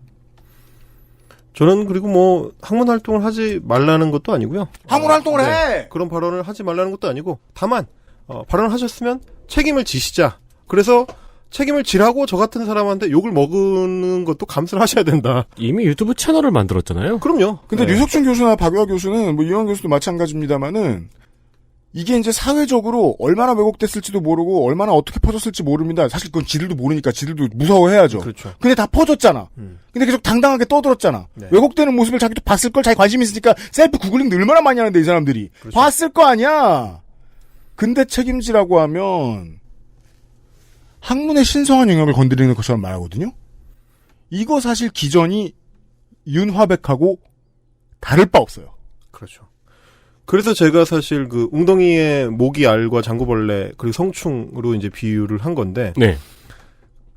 [SPEAKER 4] 저는 그리고 학문 활동을 하지 말라는 것도 아니고요.
[SPEAKER 2] 학문 활동을 해!
[SPEAKER 4] 그런 발언을 하지 말라는 것도 아니고 다만 발언을 하셨으면 책임을 지시자. 그래서 책임을 지라고 저 같은 사람한테 욕을 먹는 것도 감수를 하셔야 된다.
[SPEAKER 3] 이미 유튜브 채널을 만들었잖아요.
[SPEAKER 4] 그럼요.
[SPEAKER 2] 근데 류석준 교수나 박유하 교수는 이현 교수도 마찬가지입니다만은 이게 이제 사회적으로 얼마나 왜곡됐을지도 모르고 얼마나 어떻게 퍼졌을지 모릅니다. 사실 그건 지들도 모르니까 지들도 무서워해야죠.
[SPEAKER 4] 그렇죠.
[SPEAKER 2] 근데 다 퍼졌잖아. 근데 계속 당당하게 떠들었잖아.
[SPEAKER 4] 네.
[SPEAKER 2] 왜곡되는 모습을 자기도 봤을 걸, 자기 관심 있으니까 셀프 구글링도 얼마나 많이 하는데 이 사람들이.
[SPEAKER 4] 그렇죠.
[SPEAKER 2] 봤을 거 아니야. 근데 책임지라고 하면 학문의 신성한 영역을 건드리는 것처럼 말하거든요. 이거 사실 기전이 윤화백하고 다를 바 없어요.
[SPEAKER 4] 그렇죠. 그래서 제가 사실 그 웅덩이의 모기 알과 장구벌레 그리고 성충으로 이제 비유를 한 건데.
[SPEAKER 3] 네.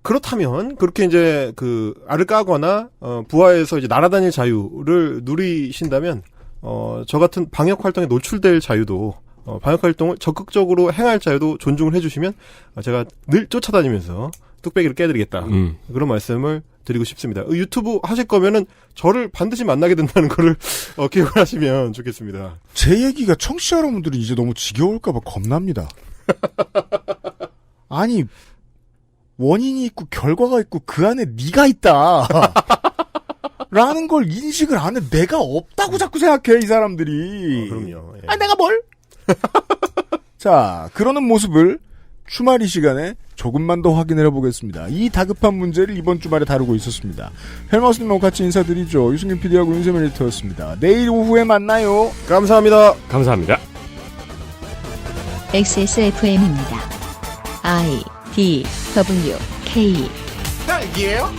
[SPEAKER 4] 그렇다면 그렇게 이제 그 알을 까거나 부하에서 이제 날아다닐 자유를 누리신다면 저 같은 방역 활동에 노출될 자유도 방역 활동을 적극적으로 행할 자유도 존중을 해주시면 제가 늘 쫓아다니면서 뚝배기를 깨드리겠다. 그런 말씀을 드리고 싶습니다. 유튜브 하실 거면은 저를 반드시 만나게 된다는 거를 기억을 하시면 좋겠습니다.
[SPEAKER 2] 제 얘기가 청취자 여러분들이 이제 너무 지겨울까봐 겁납니다. 아니 원인이 있고 결과가 있고 그 안에 네가 있다. 라는 걸 인식을 안 해. 내가 없다고 자꾸 생각해 이 사람들이.
[SPEAKER 4] 그럼요. 예.
[SPEAKER 2] 아 내가 뭘? 자 그러는 모습을 주말 이 시간에 조금만 더 확인해 보겠습니다. 이 다급한 문제를 이번 주말에 다루고 있었습니다. 헬마우스님하고 같이 인사드리죠. 유승균 PD하고 윤세민 에디터였습니다. 내일 오후에 만나요.
[SPEAKER 4] 감사합니다.
[SPEAKER 3] 감사합니다.
[SPEAKER 1] XSFM입니다. I, D, W, K.
[SPEAKER 4] 딸기예요?